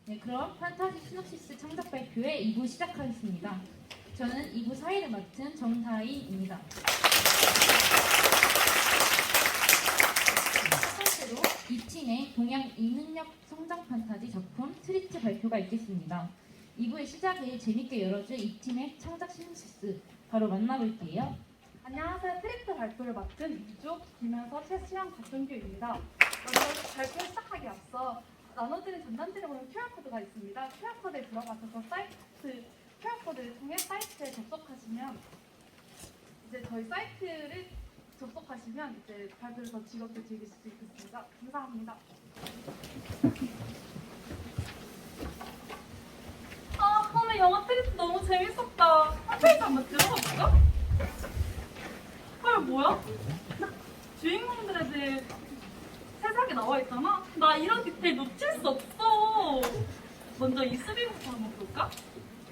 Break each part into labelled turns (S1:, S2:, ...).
S1: 네, 그럼 판타지 시놉시스 창작 발표의 2부 시작하겠습니다. 저는 2부 사회를 맡은 정다희입니다. 첫 번째로 이 팀의 동양 이능력 성장 판타지 작품 트리트 발표가 있겠습니다. 2부의 시작을 재밌게 열어줄 이 팀의 창작 시놉시스 바로 만나볼게요.
S2: 안녕하세요. 트리트 발표를 맡은 이주 김현서 최수영 박준규입니다. 먼저 발표 시작하기 앞서 나눠드린 전단지를 보면 QR코드가 있습니다. QR코드에 들어가셔서 QR코드를 통해 사이트에 접속하시면 이제 저희 사이트를 접속하시면 이제 발표를 더 즐겁게 즐기실 수 있겠습니다. 감사합니다. 오늘 영어 트리트 너무 재밌었다. 한 페이지 한번 들어가 볼까? 헐, 뭐야? 주인공들에 대해 세세하게 나와 있잖아? 나 이런 디테일 놓칠 수 없어. 먼저 이수빈부터 한번 볼까?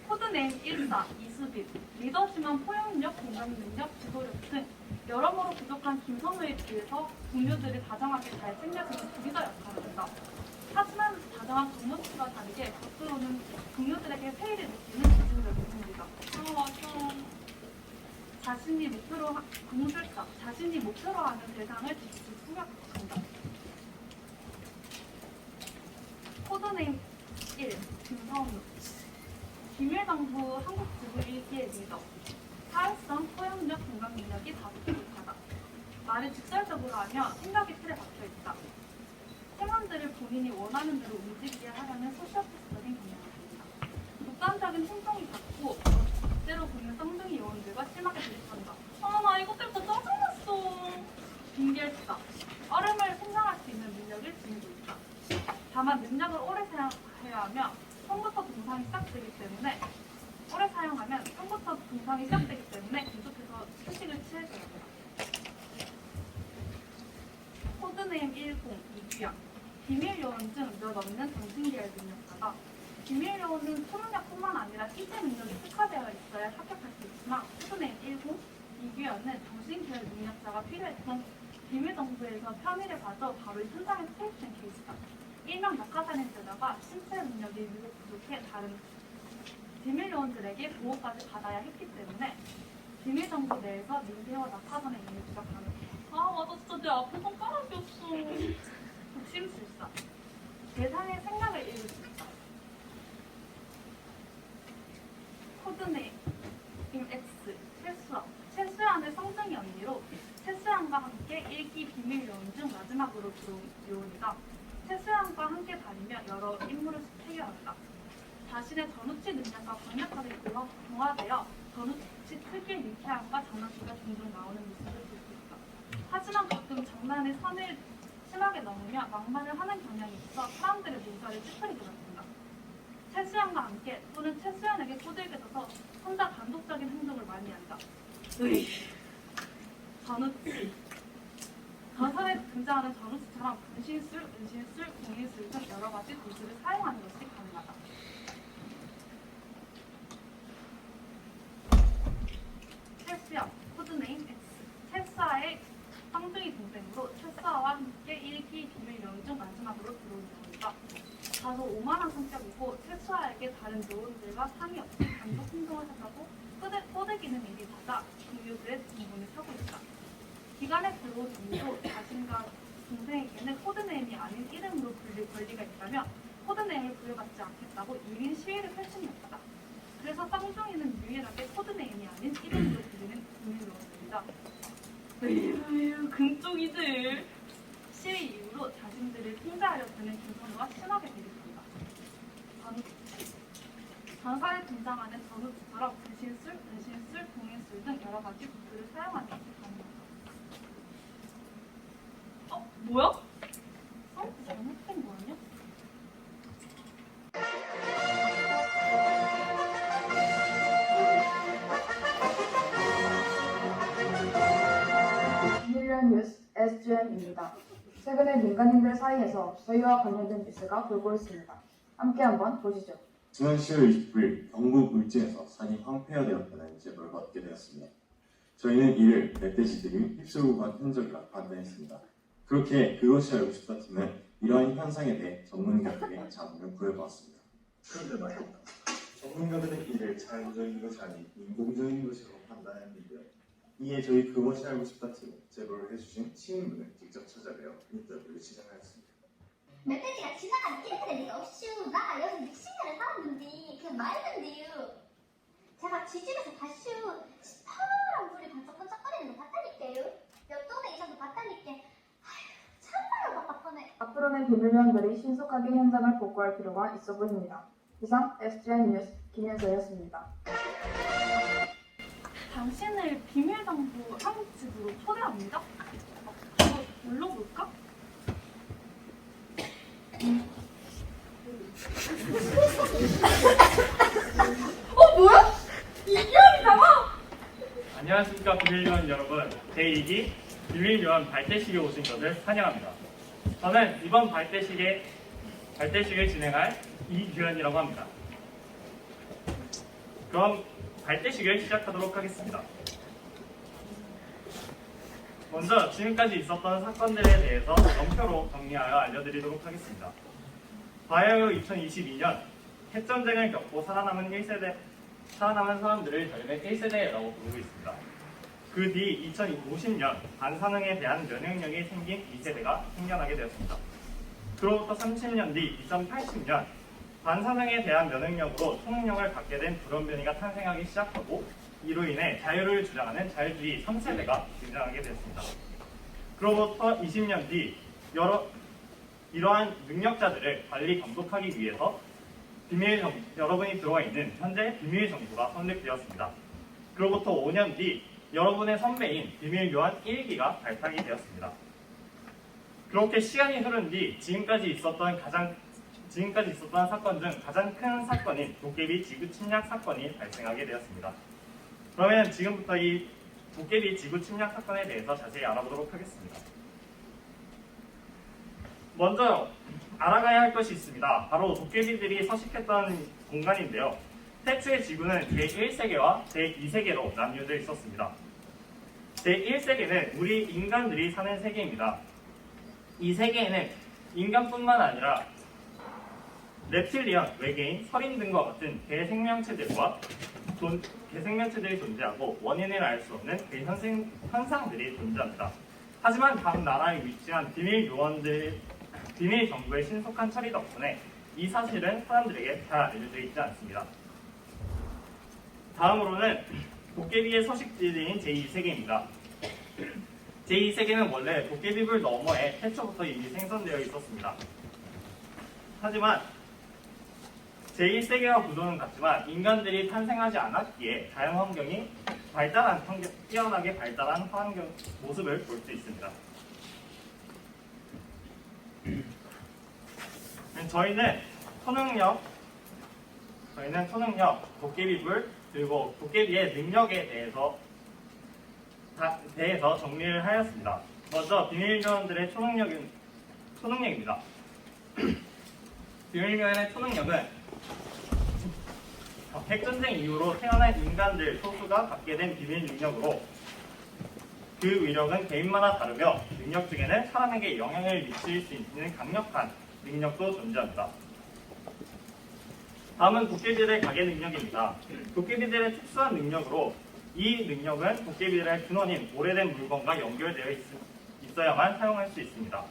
S2: 코드네임 14, 이수빈. 리더지만 포용력, 공감 능력, 지도력 등 여러모로 부족한 김선우에 비해서 동료들이 다정하게 잘 챙겨주는 구리자 역할을 한다. 하지만 다정한 동료들과 다르게 겉으로는 동료들에게 페이를 느끼는 기준적인 인물이다. 맞아. 자신이 목표로 하는 대상을 직접 생각한다. 코드네임 1, 김성우. 비밀정부 한국지구 1기의 리더. 사회성, 포용력, 공감 능력이 다소 부족하다. 말을 직설적으로 하며 생각이 틀에 박혀있다. 팀원들을 본인이 원하는 대로 움직이게 하려는 소시오패스적인 경향을 보인다. 독단적인 행동이 작고 때로 보이는 쌍둥이 요원들과 심하게 대립한다. 나 이것 때부터 짜증났어. 빙결자. 얼음을 생성할 수 있는 능력을 지니고 있다. 다만 능력을 오래 사용해야 하며 처음부터 동상이 시작되기 때문에 계속해서 휴식을 취해줘야 한다. 코드네임 10, 이규양. 비밀요원 중 몇 없는 정신계열 능력자다. 비밀요원은 초능력뿐만 아니라 신체 능력이 특화되어 있어야 합격할 수 있지만 코드네임 10, 이규현은 정신계열 능력자가 필요했던 비밀정부에서 편의를 봐줘 바로 이 현장에 투입된 케이스다. 일명 낙하산인데다가 신체 능력이 유독 부족해 다른 비밀요원들에게 보호까지 받아야 했기 때문에 비밀정부 내에서 민폐와 낙하산의 이미지가 가능해. 맞아, 진짜 내 앞에 손가락이었어. 독심술사. 대상의 생각을 읽을 수 있다. 코드네임 X, 최수연의 성등이 언니로 최수연과 함께 1기 비밀요원 중 마지막으로 들어온 요원이다. 최수연과 함께 다니며 여러 임무를 해결한다. 자신의 전우치 능력과 강력하게 동화되어 전우치 특유의 유쾌함과 장난기가 종종 나오는 모습을 볼 수 있다. 하지만 가끔 장난의 선을 심하게 넘으며 막말을 하는 경향이 있어 사람들의 물살을 찌푸리게 만든다. 최수연과 함께 또는 최수연에게 꼬들게 져서 혼자 단독적인 행동을 많이 한다. 전우치. 가설에 등장하는 전우치처럼 분신술, 은신술, 공인술 등 여러 가지 도구를 사용하는 것이 가능하다. 최수연, 코드네임 X. 최수아의 쌍둥이 동생으로 최수아와 함께 1기 비밀요원 중 마지막으로 들어온 요원이다. 다소 오만한 성격이고 최수아에게 다른 요원들과 상의 없이 단독 행동을 하자고 꼬드기는 일이 잦아 동료들의 등분을 사고 있다. 기관에 들어온 이후로 자신과 동생에게는 코드네임이 아닌 이름으로 불릴 권리가 있다며 코드네임을 부여받지 않겠다고 1인 시위를 펼쳤다. 그래서 쌍둥이는 유일하게 코드네임이 아닌 이름으로 불리는 비밀요원들이다. 으유, 금쪽이들. 시위 이후로 자신들을 통제하려 드는 김선우와 심하게 대립한다. 전사에 등장하는 전우치처럼 불신술, 은신술, 동인술 등 여러 가지 도구를 사용하는 것이 가능하다. 뭐야? 잘못된 거 아니야?
S3: 김일련 뉴스 SGM입니다. 최근에 민간인들 사이에서 저희와 관련된 뉴스가 돌고 있습니다. 함께 한번 보시죠.
S4: 지난 10월 29일 경북 울진에서 산이 황폐화되었다는 제보를 받게 되었습니다. 저희는 이를 멧돼지들이 휩쓸고 간 흔적이라 판단했습니다. 그렇게 그것이 알고 싶다 팀은 이러한 현상에 대해 전문가들의 자문을 구해보았습니다. 그런데 말입니다. 전문가들은 이를 자연적인 것이 아닌 인공적인 것이라고 판단했는데요. 이에 저희 그것이 알고 싶다 팀은 제보를 해주신 시민분을 직접 찾아뵈어 인터뷰를 진행하였습니다.
S5: 멧돼지가 지나가는 길에 리가 없슈. 나 여기 60년을 살았는데 그 말도 안 돼요. 제가 지집에서 다슈 파란 불이 반짝반짝거리는 거 봤다니까요. 몇 동네 이상도 봤다니까. 아휴 참말로 답답하네.
S3: 앞으로는 비밀요원들이 신속하게 현장을 복구할 필요가 있어 보입니다. 이상 SGN 뉴스 김현서였습니다.
S2: 당신을 비밀정보 사무집으로 초대합니다. 이거 눌러볼까?
S6: 안녕하십니까 비밀요원 여러분. 제2기 비밀요원 발대식에 오신 것을 환영합니다. 저는 이번 발대식을 진행할 이규현이라고 합니다. 그럼 발대식을 시작하도록 하겠습니다. 먼저 지금까지 있었던 사건들에 대해서 영표로 정리하여 알려드리도록 하겠습니다. 바야흐 2022년 핵전쟁을 겪고 살아남은 사람들을 저희는 1세대라고 부르고 있습니다. 그 뒤 2050년 반사능에 대한 면역력이 생긴 2세대가 생겨나게 되었습니다. 그로부터 30년 뒤 2080년 반사능에 대한 면역력으로 초능력을 갖게 된 불원변이가 탄생하기 시작하고 이로 인해 자유를 주장하는 자유주의 3세대가 등장하게 되었습니다. 그로부터 20년 뒤 이러한 능력자들을 관리 감독하기 위해서 여러분이 들어와 있는 현재 비밀정부가 설립되었습니다. 그로부터 5년 뒤 여러분의 선배인 비밀요원 1기가 발탁이 되었습니다. 그렇게 시간이 흐른 뒤 지금까지 있었던 사건 중 가장 큰 사건인 도깨비 지구 침략 사건이 발생하게 되었습니다. 그러면 지금부터 이 도깨비 지구 침략 사건에 대해서 자세히 알아보도록 하겠습니다. 먼저 알아가야 할 것이 있습니다. 바로 도깨비들이 서식했던 공간인데요. 태초의 지구는 제1세계와 제2세계로 나뉘어져 있었습니다. 제1세계는 우리 인간들이 사는 세계입니다. 이 세계에는 인간뿐만 아니라 reptilian, 외계인, 서린 등과 같은 대생명체들이 존재하고 원인을 알 수 없는 현상들이 존재합니다. 하지만 각 나라에 위치한 비밀 정부의 신속한 처리 덕분에 이 사실은 사람들에게 잘 알려져 있지 않습니다. 다음으로는 도깨비의 서식지인 제2세계입니다. 제2세계는 원래 도깨비불 너머에 태초부터 이미 생성되어 있었습니다. 하지만 제1세계와 구조는 같지만 인간들이 탄생하지 않았기에 자연환경이 뛰어나게 발달한 환경 모습을 볼 수 있습니다. 저희는 초능력, 도깨비불, 그리고 도깨비의 능력에 대해서 정리를 하였습니다. 먼저 비밀요원들의 초능력입니다. 비밀요원의 초능력은 핵전쟁 이후로 태어난 인간들 소수가 갖게 된 비밀 능력으로 그 위력은 개인마다 다르며 능력 중에는 사람에게 영향을 미칠 수 있는 강력한 능력도 존재합니다. 다음은 도깨비들의 가계 능력입니다. 도깨비들의 특수한 능력으로 이 능력은 도깨비들의 근원인 오래된 물건과 연결되어 있어야만 사용할 수 있습니다.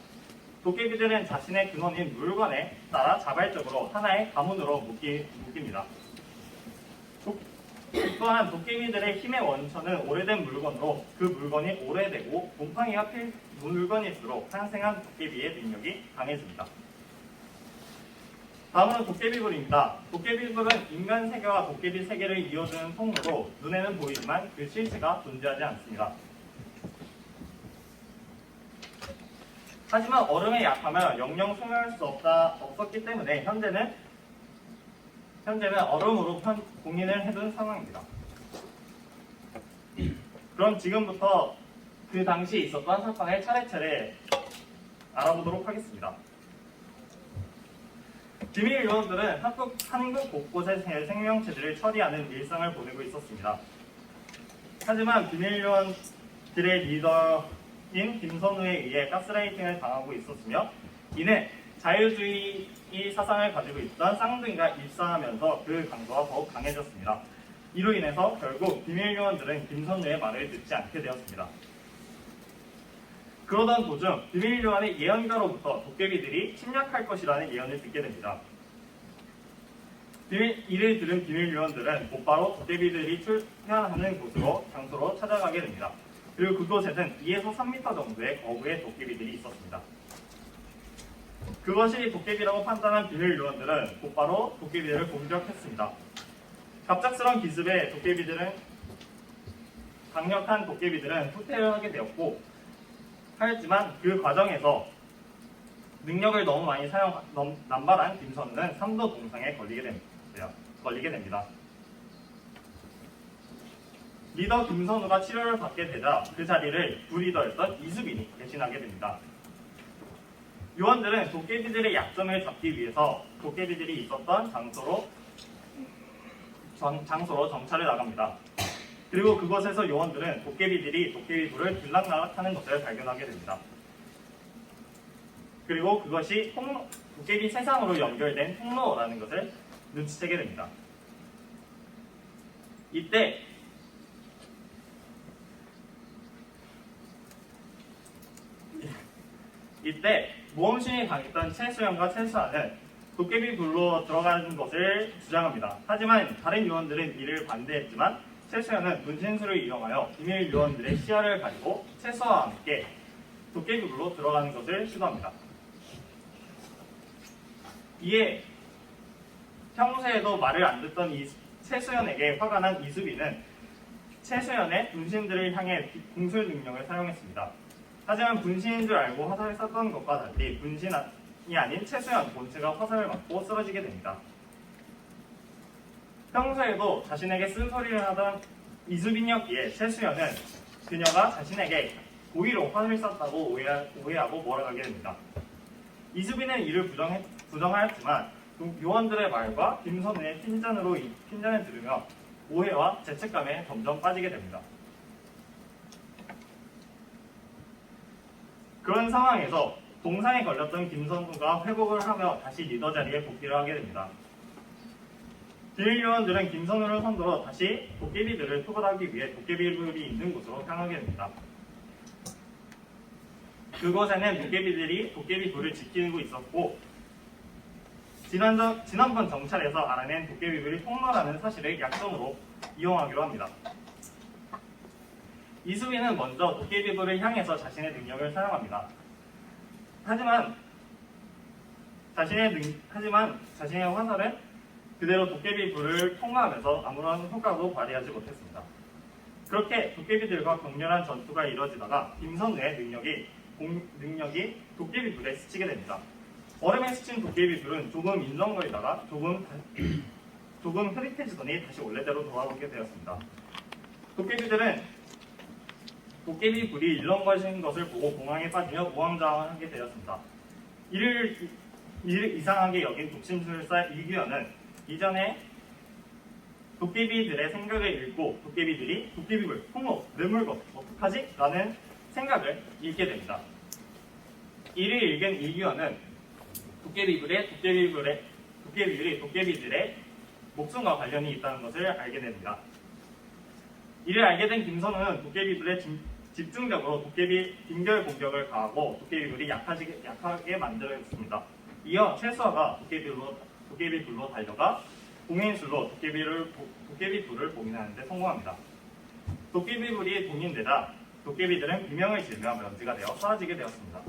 S6: 도깨비들은 자신의 근원인 물건에 따라 자발적으로 하나의 가문으로 묶입니다. 또한 도깨비들의 힘의 원천은 오래된 물건으로 그 물건이 오래되고 곰팡이가 필 물건일수록 탄생한 도깨비의 능력이 강해집니다. 다음은 도깨비불입니다. 도깨비불은 인간 세계와 도깨비 세계를 이어주는 통로로 눈에는 보이지만 그 실체가 존재하지 않습니다. 하지만 얼음에 약하며 영영 소멸할 수 없었기 때문에 현재는 얼음으로 공인을 해둔 상황입니다. 그럼 지금부터 그 당시 있었던 사건을 차례차례 알아보도록 하겠습니다. 비밀요원들은 한국 곳곳의 생명체들을 처리하는 일상을 보내고 있었습니다. 하지만 비밀요원들의 리더인 김선우에 의해 가스라이팅을 당하고 있었으며 이는 자유주의 사상을 가지고 있던 쌍둥이가 입사하면서 그 강도가 더욱 강해졌습니다. 이로 인해서 결국 비밀 요원들은 김선우의 말을 듣지 않게 되었습니다. 그러던 도중 비밀 요원의 예언가로부터 도깨비들이 침략할 것이라는 예언을 듣게 됩니다. 이를 들은 비밀 요원들은 곧바로 도깨비들이 출현하는 장소로 찾아가게 됩니다. 그리고 그곳에는 2에서 3m 정도의 거부의 도깨비들이 있었습니다. 그것이 도깨비라고 판단한 비밀 요원들은 곧바로 도깨비들을 공격했습니다. 갑작스런 기습에 강력한 도깨비들은 후퇴를 하게 되었고, 하였지만 그 과정에서 능력을 너무 많이 남발한 김선우는 3도 동상에 걸리게 됩니다. 리더 김선우가 치료를 받게 되자 그 자리를 부리더였던 이수빈이 대신하게 됩니다. 요원들은 도깨비들의 약점을 잡기 위해서 도깨비들이 있었던 장소로 정찰을 나갑니다. 그리고 그곳에서 요원들은 도깨비들이 도깨비불을 들락날락하는 것을 발견하게 됩니다. 그리고 그것이 도깨비 세상으로 연결된 통로라는 것을 눈치채게 됩니다. 이때 모험심이 강했던 최수연과 최수아는 도깨비불로 들어가는 것을 주장합니다. 하지만 다른 요원들은 이를 반대했지만 최수연은 분신술을 이용하여 비밀 요원들의 시야를 가리고 최수아와 함께 도깨비불로 들어가는 것을 시도합니다. 이에 평소에도 말을 안 듣던 최수연에게 화가 난 이수빈은 최수연의 분신들을 향해 공술 능력을 사용했습니다. 하지만 분신인 줄 알고 화살을 쐈던 것과 달리 분신이 아닌 최수연 본체가 화살을 맞고 쓰러지게 됩니다. 평소에도 자신에게 쓴소리를 하던 이수빈이었기에 최수연은 그녀가 자신에게 고의로 화살을 쐈다고 오해하고 몰아가게 됩니다. 이수빈은 이를 부정하였지만 요원들의 말과 김선우의 핀잔을 들으며 오해와 죄책감에 점점 빠지게 됩니다. 그런 상황에서 동상에 걸렸던 김선우가 회복을 하며 다시 리더 자리에 복귀를 하게 됩니다. 비밀 요원들은 김선우를 선두로 다시 도깨비들을 토벌하기 위해 도깨비불이 있는 곳으로 향하게 됩니다. 그곳에는 도깨비들이 도깨비불을 지키고 있었고, 지난번 정찰에서 알아낸 도깨비불이 폭로라는 사실을 약점으로 이용하기로 합니다. 이수빈은 먼저 도깨비불을 향해서 자신의 능력을 사용합니다. 하지만 자신의 화살은 그대로 도깨비불을 통과하면서 아무런 효과도 발휘하지 못했습니다. 그렇게 도깨비들과 격렬한 전투가 이뤄지다가 김선우의 능력이 도깨비불에 스치게 됩니다. 얼음에 스친 도깨비불은 조금 일렁거리다가 조금 흐릿해지더니 다시 원래대로 돌아오게 되었습니다. 도깨비들은 도깨비불이 일렁거리는 것을 보고 공황에 빠지며 우왕좌왕하게 되었습니다. 이를 이상하게 여긴 독심술사 이규현은 이전에 도깨비들의 생각을 읽고 도깨비들이 도깨비불, 통로, 뇌물것, 어떡하지? 라는 생각을 읽게 됩니다. 이를 읽은 이규현은 도깨비불이 도깨비들의 목숨과 관련이 있다는 것을 알게 됩니다. 이를 알게 된 김선우는 도깨비불에 집중적으로 도깨비 빙결 공격을 가하고 도깨비불이 약하게 만들었습니다. 이어 최수아가 도깨비불로 달려가 봉인술로 도깨비불을 봉인하는 데 성공합니다. 도깨비불이 봉인되자 도깨비들은 비명을 지르며 면제가 되어 사라지게 되었습니다.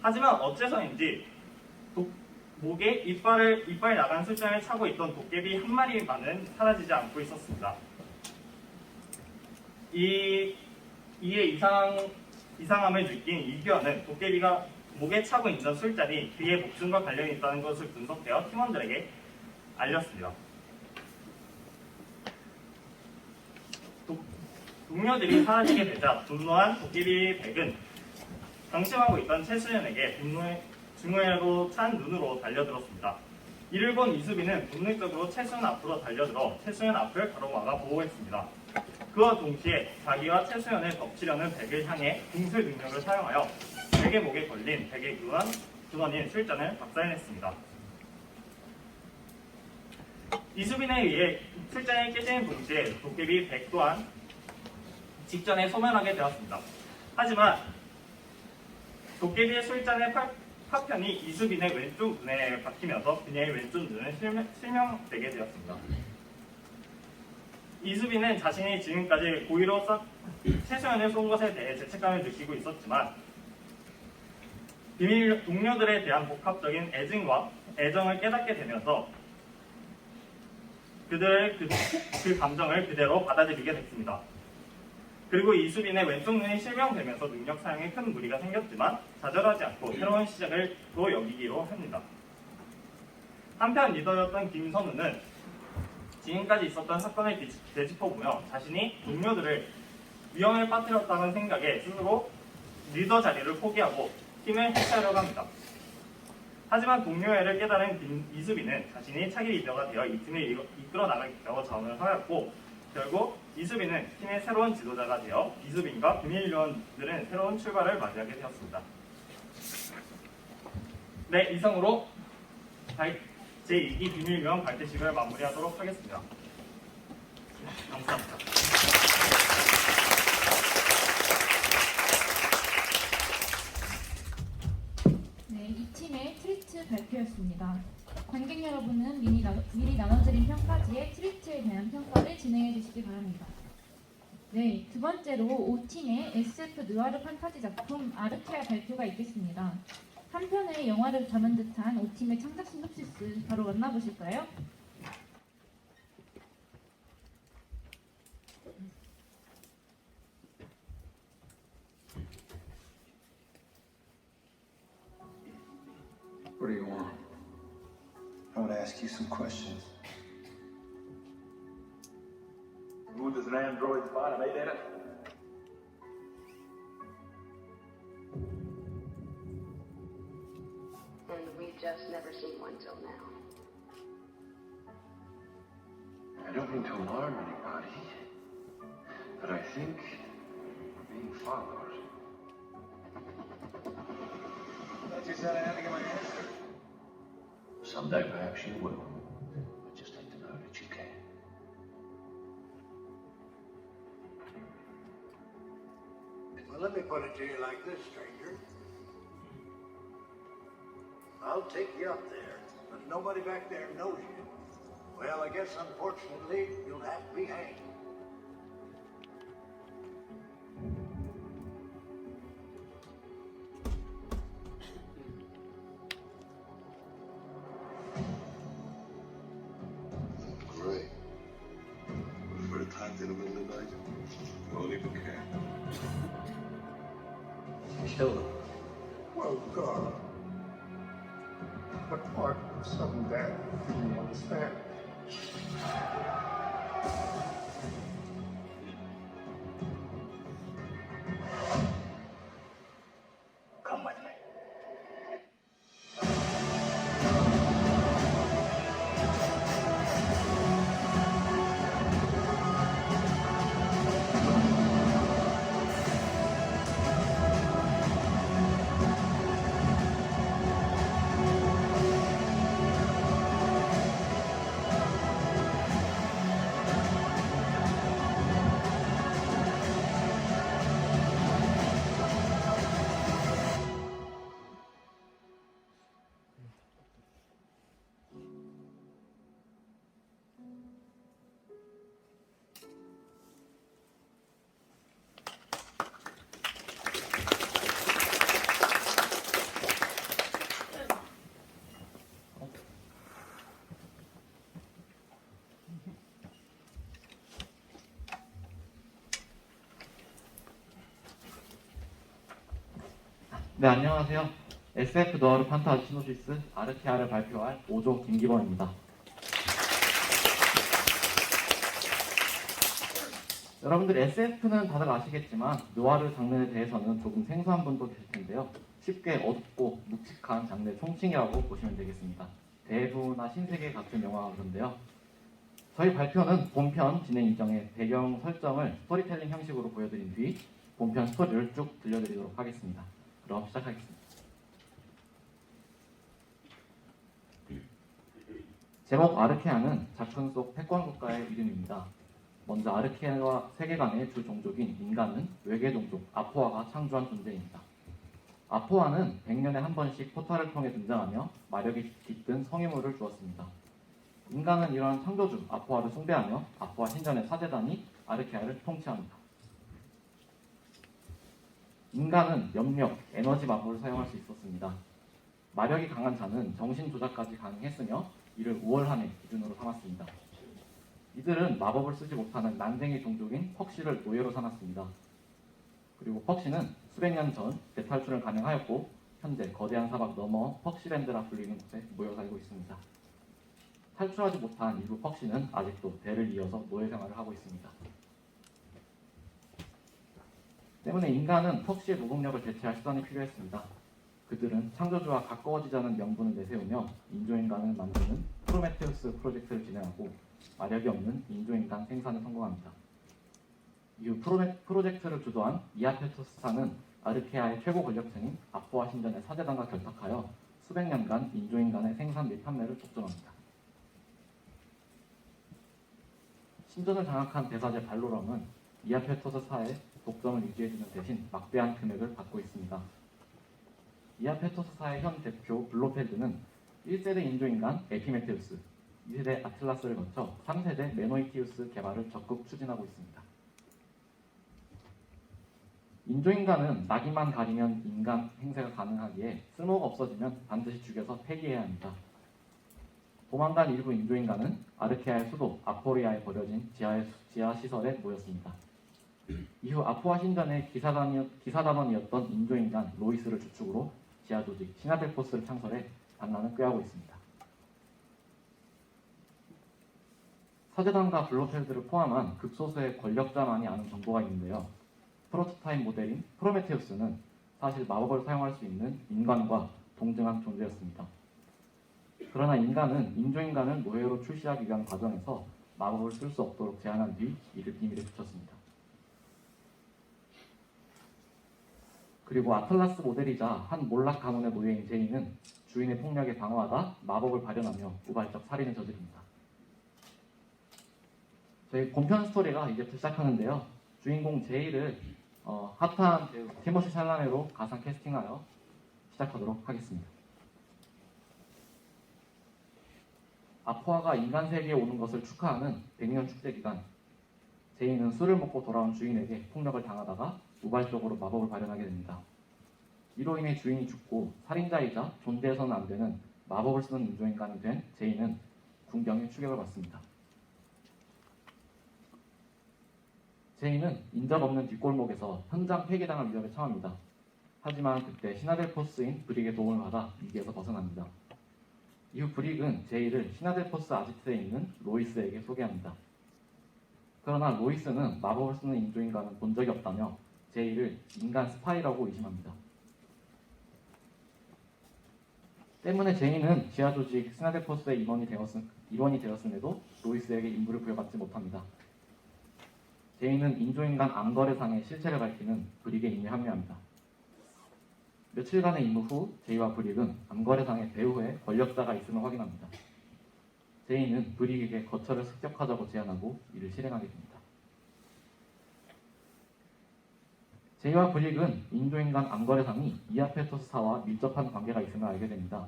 S6: 하지만 어째서인지 목에 이빨 나간 술잔을 차고 있던 도깨비 한 마리만은 사라지지 않고 있었습니다. 이에 이상함을 느낀 이규현은 도깨비가 목에 차고 있는 술잔이 그의 목숨과 관련이 있다는 것을 분석되어 팀원들에게 알렸습니다. 동료들이 사라지게 되자 분노한 도깨비 백은 방심하고 있던 최수연에게 중후회로 찬 눈으로 달려들었습니다. 이를 본 이수빈은 본능적으로 최수연 앞으로 달려들어 최수연 앞을 가로막아 보호했습니다. 그와 동시에 자기와 최수연을 덮치려는 백을 향해 공술 능력을 사용하여 베개 목에 걸린 베개 근원인 술잔을 박살냈습니다. 이수빈에 의해 술잔이 깨지는 동시에 도깨비 백 또한 직전에 소멸하게 되었습니다. 하지만 도깨비의 술잔의 파편이 이수빈의 왼쪽 눈에 박히면서 그녀의 왼쪽 눈은 실명되게 되었습니다. 이수빈은 자신이 지금까지 고의로 최소연을 쏜 것에 대해 죄책감을 느끼고 있었지만 비밀 동료들에 대한 복합적인 애증과 애정을 깨닫게 되면서 그들의 그 감정을 그대로 받아들이게 됐습니다. 그리고 이수빈의 왼쪽 눈이 실명되면서 능력 사용에 큰 무리가 생겼지만 좌절하지 않고 새로운 시작을 또 여기기로 합니다. 한편 리더였던 김선우는 지금까지 있었던 사건을 되짚어보며 자신이 동료들을 위험에 빠뜨렸다는 생각에 스스로 리더 자리를 포기하고 팀을 해체하려고 합니다. 하지만 동료애를 깨달은 이수빈은 자신이 차기 리더가 되어 이 팀을 이끌어 나가겠다고 자원을 하였고 결국 이수빈은 팀의 새로운 지도자가 되어 이수빈과 비밀 요원들은 새로운 출발을 맞이하게 되었습니다. 네, 이상으로 제2기 비밀 요원 발대식을 마무리하도록 하겠습니다. 감사합니다.
S1: 네, 이 팀의 트리트 발표였습니다. 관객 여러분은 미리 나눠드린 평가지에 트리트에 대한 평가를 진행해 주시기 바랍니다. 네, 두 번째로 5팀의 SF 느와르 판타지 작품 아르케아 발표가 있겠습니다. 한 편의 영화를 담은 듯한 5팀의 창작 시놉시스 바로 만나보실까요?
S7: What do you want?
S8: I want to ask you some questions.
S7: Who does an android find? Ain't it?
S9: And we've just never seen one till now.
S7: I don't mean to alarm anybody, but I think we're being followed.
S8: I just said I had to get my answer.
S7: Someday perhaps you will. I just have to know that you can.
S10: Well, let me put it to you like this, stranger. I'll take you up there, but nobody back there knows you. Well, I guess unfortunately you'll have to be hanged.
S8: Great. For the time in the middle of the night, you won't even care.
S7: Kill them.
S10: Well, God. What part of sudden death do you understand? Come with me.
S11: 네, 안녕하세요. SF 너르 판타지 시놉시스 아르케아를 발표할 5조 김기범입니다. 여러분들 SF는 다들 아시겠지만 느와르 장르에 대해서는 조금 생소한 분도 계실 텐데요. 쉽게 어둡고 묵직한 장르의 총칭이라고 보시면 되겠습니다. 대부나 신세계 같은 영화가 그런데요. 저희 발표는 본편 진행 일정의 배경 설정을 스토리텔링 형식으로 보여드린 뒤 본편 스토리를 쭉 들려드리도록 하겠습니다. 그럼 시작하겠습니다. 제목 아르케아는 작품 속 패권 국가의 이름입니다. 먼저 아르케아 세계관의 주 종족인 인간은 외계 종족 아포아가 창조한 존재입니다. 아포아는 100년에 한 번씩 포탈을 통해 등장하며 마력이 깃든 성유물을 주었습니다. 인간은 이러한 창조주 아포아를 숭배하며 아포아 신전의 사제단이 아르케아를 통치합니다. 인간은 염력, 에너지 마법을 사용할 수 있었습니다. 마력이 강한 자는 정신 조작까지 가능했으며 이를 우월함의 기준으로 삼았습니다. 이들은 마법을 쓰지 못하는 난쟁이 종족인 퍽시를 노예로 삼았습니다. 그리고 퍽시는 수백 년 전 대탈출을 가능하였고 현재 거대한 사막 너머 퍽시랜드라 불리는 곳에 모여 살고 있습니다. 탈출하지 못한 일부 퍽시는 아직도 대를 이어서 노예 생활을 하고 있습니다. 때문에 인간은 퍽시의 노동력을 대체할 수단이 필요했습니다. 그들은 창조주와 가까워지자는 명분을 내세우며 인조인간을 만드는 프로메테우스 프로젝트를 진행하고 마력이 없는 인조인간 생산에 성공합니다. 이후 프로젝트를 주도한 이아페토스사는 아르케아의 최고 권력층인 아포아 신전의 사제단과 결탁하여 수백 년간 인조인간의 생산 및 판매를 독점합니다. 신전을 장악한 대사제 발로럼은 이아페토스사의 독점을 유지해주는 대신 막대한 금액을 받고 있습니다. 이아페토스사의 현 대표 블로펠드는 1세대 인조인간 에피메테우스, 2세대 아틀라스를 거쳐 3세대 메노이티우스 개발을 적극 추진하고 있습니다. 인조인간은 낙인만 가리면 인간 행세가 가능하기에 쓸모가 없어지면 반드시 죽여서 폐기해야 합니다. 도망간 일부 인조인간은 아르케아의 수도 아포리아에 버려진 지하 시설에 모였습니다. 이후 아포아 신전의 기사단원이었던 인조인간 로이스를 주축으로 지하 조직 시나델포스를 창설해 반란을 꾀하고 있습니다. 사제단과 블로펠드를 포함한 극소수의 권력자만이 아는 정보가 있는데요. 프로토타입 모델인 프로메테우스는 사실 마법을 사용할 수 있는 인간과 동등한 존재였습니다. 그러나 인간은 인조인간을 노예로 출시하기 위한 과정에서 마법을 쓸 수 없도록 제한한 뒤 이를 비밀에 붙였습니다. 그리고 아틀라스 모델이자 한 몰락 가문의 노예인 제이는 주인의 폭력에 방어하다 마법을 발현하며 우발적 살인을 저지릅니다. 저희 본편 스토리가 이제부터 시작하는데요. 주인공 제이를 핫한 배우 티모시 샬라메로 가상 캐스팅하여 시작하도록 하겠습니다. 아포아가 인간 세계에 오는 것을 축하하는 100년 축제 기간, 제이는 술을 먹고 돌아온 주인에게 폭력을 당하다가 우발적으로 마법을 발현하게 됩니다. 이로 인해 주인이 죽고 살인자이자 존재해서는 안 되는 마법을 쓰는 인조인간이 된 제이는 군경의 추격을 받습니다. 제이는 인적 없는 뒷골목에서 현장 폐기당할 위협에 처합니다. 하지만 그때 시나델포스인 브릭의 도움을 받아 위기에서 벗어납니다. 이후 브릭은 제이를 시나델포스 아지트에 있는 로이스에게 소개합니다. 그러나 로이스는 마법을 쓰는 인조인간을 본 적이 없다며 제이를 인간 스파이라고 의심합니다. 때문에 제이는 지하 조직 시나델포스의 임원이 되었음에도 로이스에게 임무를 부여받지 못합니다. 제이는 인조인간 암거래상의 실체를 밝히는 브릭에 이미 합류합니다. 며칠간의 임무 후 제이와 브릭은 암거래상의 배후에 권력자가 있음을 확인합니다. 제이는 브릭에게 거처를 습격하자고 제안하고 이를 실행하게 됩니다. 제이와 브릭은 인조인간 암거래상이 이아페토스사와 밀접한 관계가 있음을 알게 됩니다.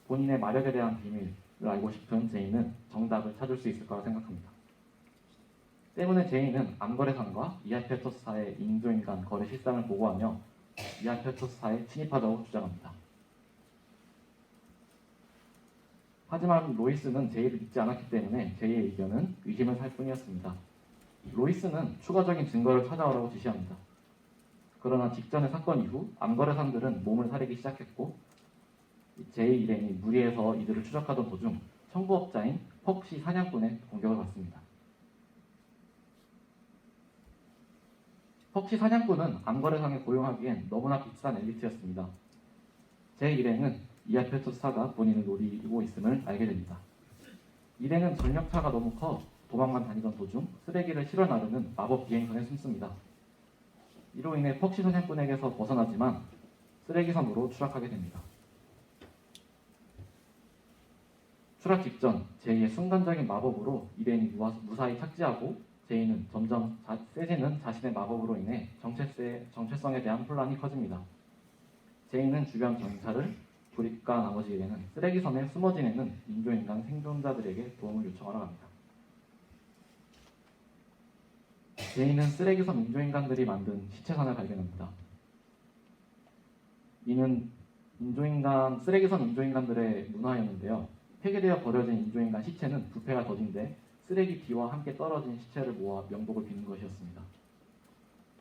S11: 본인의 마력에 대한 비밀을 알고 싶은 제이는 정답을 찾을 수 있을 거라 생각합니다. 때문에 제이는 암거래상과 이아페토스사의 인조인간 거래 실상을 보고하며 이아페토스사에 침입하자고 주장합니다. 하지만 로이스는 제이를 믿지 않았기 때문에 제이의 의견은 의심을 살 뿐이었습니다. 로이스는 추가적인 증거를 찾아오라고 지시합니다. 그러나 직전의 사건 이후 암거래상들은 몸을 사리기 시작했고 제이 일행이 무리해서 이들을 추적하던 도중 청부업자인 퍽시 사냥꾼의 공격을 받습니다. 퍽시 사냥꾼은 암거래상에 고용하기엔 너무나 비싼 엘리트였습니다. 제이 일행은 이아페토스사가 본인을 노리고 있음을 알게 됩니다. 일행은 전력차가 너무 커 도망만 다니던 도중 쓰레기를 실어 나르는 마법 비행선에 숨습니다. 이로 인해 퍽시 사냥꾼에게서 벗어나지만 쓰레기섬으로 추락하게 됩니다. 추락 직전 제이의 순간적인 마법으로 일행이 무사히 착지하고 제이는 점점 세지는 자신의 마법으로 인해 정체성에 대한 혼란이 커집니다. 제이는 주변 경찰을 브릭과 나머지 일행은 쓰레기섬에 숨어 지내는 인조인간 생존자들에게 도움을 요청하러 갑니다. 제이는 쓰레기섬 인조인간들이 만든 시체선을 발견합니다. 이는 쓰레기섬 인조인간들의 문화였는데요. 폐기되어 버려진 인조인간 시체는 부패가 더딘 데 쓰레기 비와 함께 떨어진 시체를 모아 명복을 비는 것이었습니다.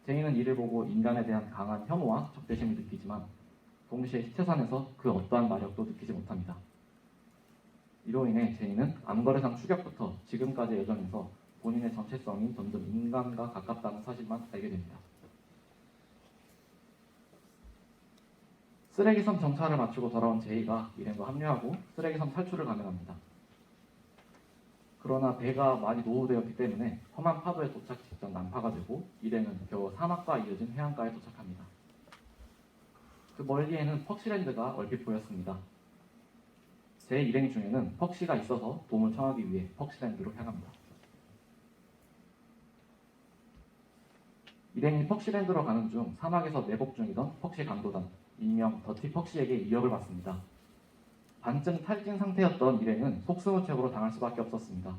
S11: 제이는 이를 보고 인간에 대한 강한 혐오와 적대심을 느끼지만 동시에 시체선에서 그 어떠한 마력도 느끼지 못합니다. 이로 인해 제이는 암거래상 추격부터 지금까지의 여정에서 본인의 정체성이 점점 인간과 가깝다는 사실만 알게 됩니다. 쓰레기섬 정찰을 마치고 돌아온 제이가 일행과 합류하고 쓰레기섬 탈출을 감행합니다. 그러나 배가 많이 노후되었기 때문에 험한 파도에 도착 직전 난파가 되고 일행은 겨우 사막과 이어진 해안가에 도착합니다. 그 멀리에는 퍽시랜드가 얼핏 보였습니다. 제 일행 중에는 퍽시가 있어서 도움을 청하기 위해 퍽시랜드로 향합니다. 일행이 퍽시랜드로 가는 중 사막에서 매복 중이던 퍽시 강도단 일명 더티 퍽시에게 위협을 받습니다. 반쯤 탈진 상태였던 일행은 속수무책으로 당할 수밖에 없었습니다.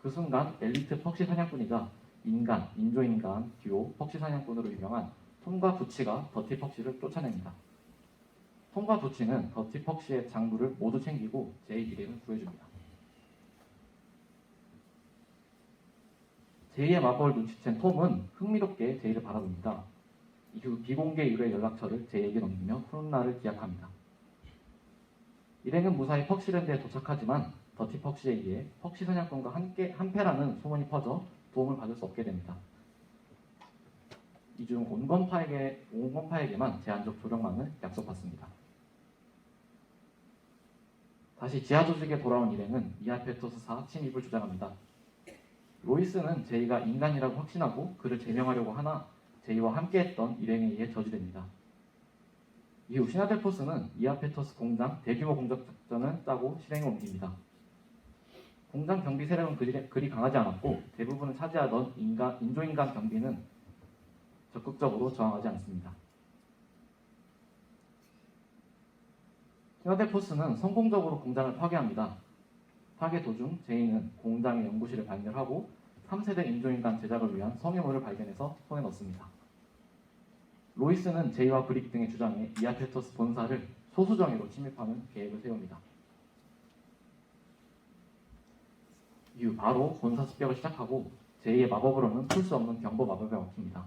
S11: 그 순간 엘리트 퍽시 사냥꾼이자 인조인간 듀오 퍽시 사냥꾼으로 유명한 톰과 부치가 더티 퍽시를 쫓아냅니다. 톰과 부치는 더티 퍽시의 장부를 모두 챙기고 제이 일행을 구해줍니다. 제이의 마법을 눈치챈 톰은 흥미롭게 제이를 바라봅니다. 이후 비공개 유래 연락처를 제이에게 넘기며 훗날을 기약합니다. 일행은 무사히 퍽시랜드에 도착하지만 더티 퍽시에 의해 퍽시 사냥꾼과 한패라는 소문이 퍼져 도움을 받을 수 없게 됩니다. 이 중 온건파에게만 제한적 조력만을 약속받습니다. 다시 지하 조직에 돌아온 일행은 이아페토스 4 침입을 주장합니다. 로이스는 제이가 인간이라고 확신하고 그를 제명하려고 하나 제이와 함께했던 일행에 의해 저지됩니다. 이후 시나델포스는 이아페토스 공장 대규모 공작 작전을 짜고 실행에 옮깁니다. 공장 경비 세력은 그리 강하지 않았고 대부분을 차지하던 인조인간 경비는 적극적으로 저항하지 않습니다. 시나델포스는 성공적으로 공장을 파괴합니다. 파괴 도중 제이는 공장의 연구실을 발견하고 3세대 인조인간 제작을 위한 성유물을 발견해서 손에 넣습니다. 로이스는 제이와 브릭 등의 주장에 이아페토스 본사를 소수정예로 침입하는 계획을 세웁니다. 이후 바로 본사 습격을 시작하고 제이의 마법으로는 풀 수 없는 경보 마법에 얽힙니다.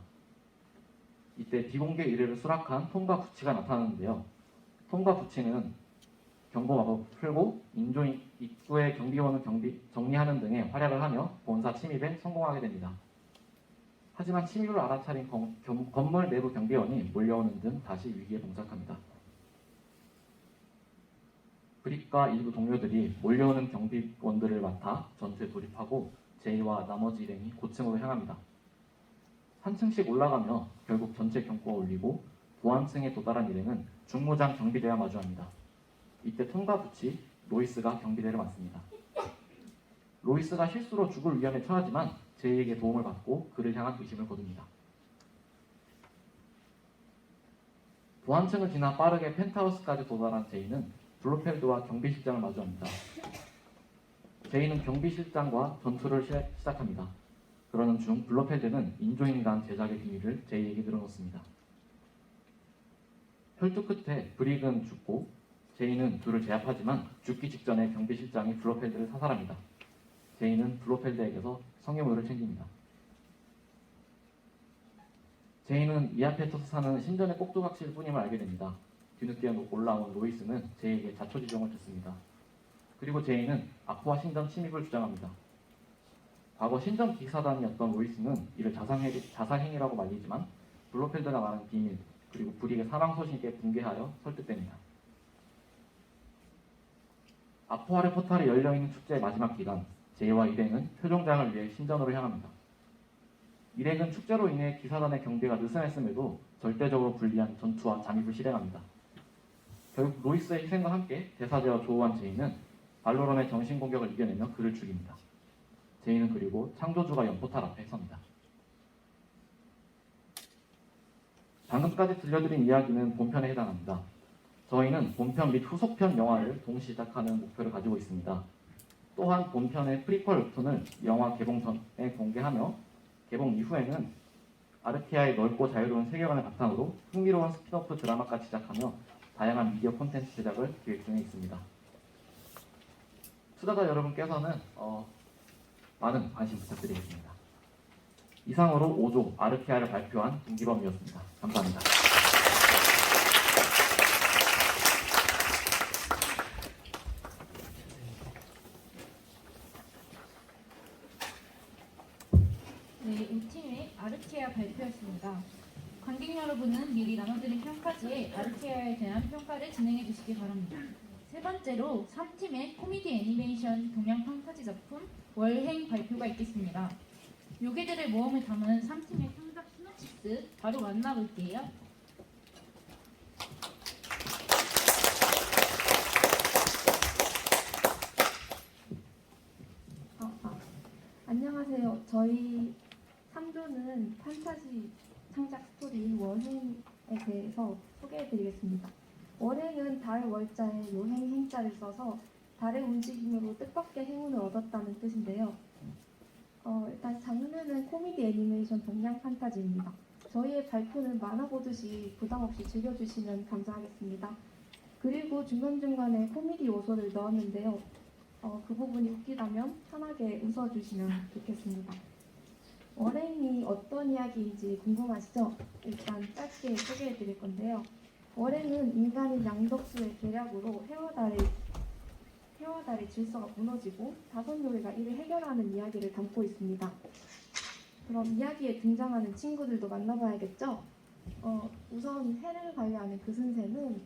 S11: 이때 비공개 의뢰를 수락한 톰과 부치가 나타나는데요. 톰과 부치는 경보 마법을 풀고 인조인 입구의 경비원을 정리하는 등의 활약을 하며 본사 침입에 성공하게 됩니다. 하지만 침입을 알아차린 건물 내부 경비원이 몰려오는 등 다시 위기에 봉착합니다. 브릭과 일부 동료들이 몰려오는 경비원들을 맡아 전투에 돌입하고 제이와 나머지 일행이 고층으로 향합니다. 한 층씩 올라가며 결국 전체 경보가 울리고 보안층에 도달한 일행은 중무장 경비대와 마주합니다. 이때 톰과 부치, 로이스가 경비대를 맡습니다. 로이스가 실수로 죽을 위험에 처하지만 제이에게 도움을 받고 그를 향한 의심을 거둡니다. 보안층을 지나 빠르게 펜트하우스까지 도달한 제이는 블로펠드와 경비실장을 마주합니다. 제이는 경비실장과 전투를 시작합니다. 그러는 중 블로펠드는 인조인간 제작의 비밀을 제이에게 늘어놓습니다. 혈투 끝에 브릭은 죽고 제이는 둘을 제압하지만 죽기 직전에 경비실장이 블로펠드를 사살합니다. 제이는 블로펠드에게서 성유물을 챙깁니다. 제이는 이아페토스 사는 신전의 꼭두각시일 뿐임을 알게 됩니다. 뒤늦게 올라온 로이스는 제이에게 자초지종을 듣습니다. 그리고 제이는 아쿠아 신전 침입을 주장합니다. 과거 신전 기사단이었던 로이스는 이를 자살행위라고 말리지만 블로펠드가 말하는 비밀 그리고 브릭의 사망 소식에 붕괴하여 설득됩니다. 아포아르 포탈이 열려있는 축제의 마지막 기간 제이와 일행은 표종장을 위해 신전으로 향합니다. 일행은 축제로 인해 기사단의 경비가 느슨했음에도 절대적으로 불리한 전투와 잠입을 실행합니다. 결국 로이스의 희생과 함께 대사제와 조우한 제인은 발로럼의 정신 공격을 이겨내며 그를 죽입니다. 제인은 그리고 창조주가 연포탈 앞에 섭니다. 방금까지 들려드린 이야기는 본편에 해당합니다. 저희는 본편 및 후속편 영화를 동시 제작하는 목표를 가지고 있습니다. 또한 본편의 프리퀄 웹툰을 영화 개봉 전에 공개하며 개봉 이후에는 아르케아의 넓고 자유로운 세계관을 바탕으로 흥미로운 스피드오프 드라마까지 제작하며 다양한 미디어 콘텐츠 제작을 계획 중에 있습니다. 투자자 여러분께서는 많은 관심 부탁드리겠습니다. 이상으로 5조 아르케아를 발표한 김기범이었습니다. 감사합니다.
S1: 네, 5팀의 아르케아 발표였습니다. 관객 여러분은 미리 나눠드린 평가지에 아르케아에 대한 평가를 진행해 주시기 바랍니다. 세 번째로 3팀의 코미디 애니메이션 동양 판타지 작품 월행 발표가 있겠습니다. 요괴들의 모험을 담은 3팀의 창작 시놉시스 바로 만나볼게요.
S12: 안녕하세요. 저희 3조는 판타지 창작 스토리 월행에 대해서 소개해드리겠습니다. 월행은 달 월자에 요행 행자를 써서 달의 움직임으로 뜻밖의 행운을 얻었다는 뜻인데요. 일단 장르는 코미디 애니메이션 동양 판타지입니다. 저희의 발표는 만화 보듯이 부담 없이 즐겨주시면 감사하겠습니다. 그리고 중간중간에 코미디 요소를 넣었는데요. 그 부분이 웃기다면 편하게 웃어주시면 좋겠습니다. 월행이 어떤 이야기인지 궁금하시죠? 일단 짧게 소개해드릴 건데요. 월행은 인간인 양덕수의 계략으로 해와 달의 질서가 무너지고 다섯 요괴가 이를 해결하는 이야기를 담고 있습니다. 그럼 이야기에 등장하는 친구들도 만나봐야겠죠? 우선 해를 관리하는 그슨새는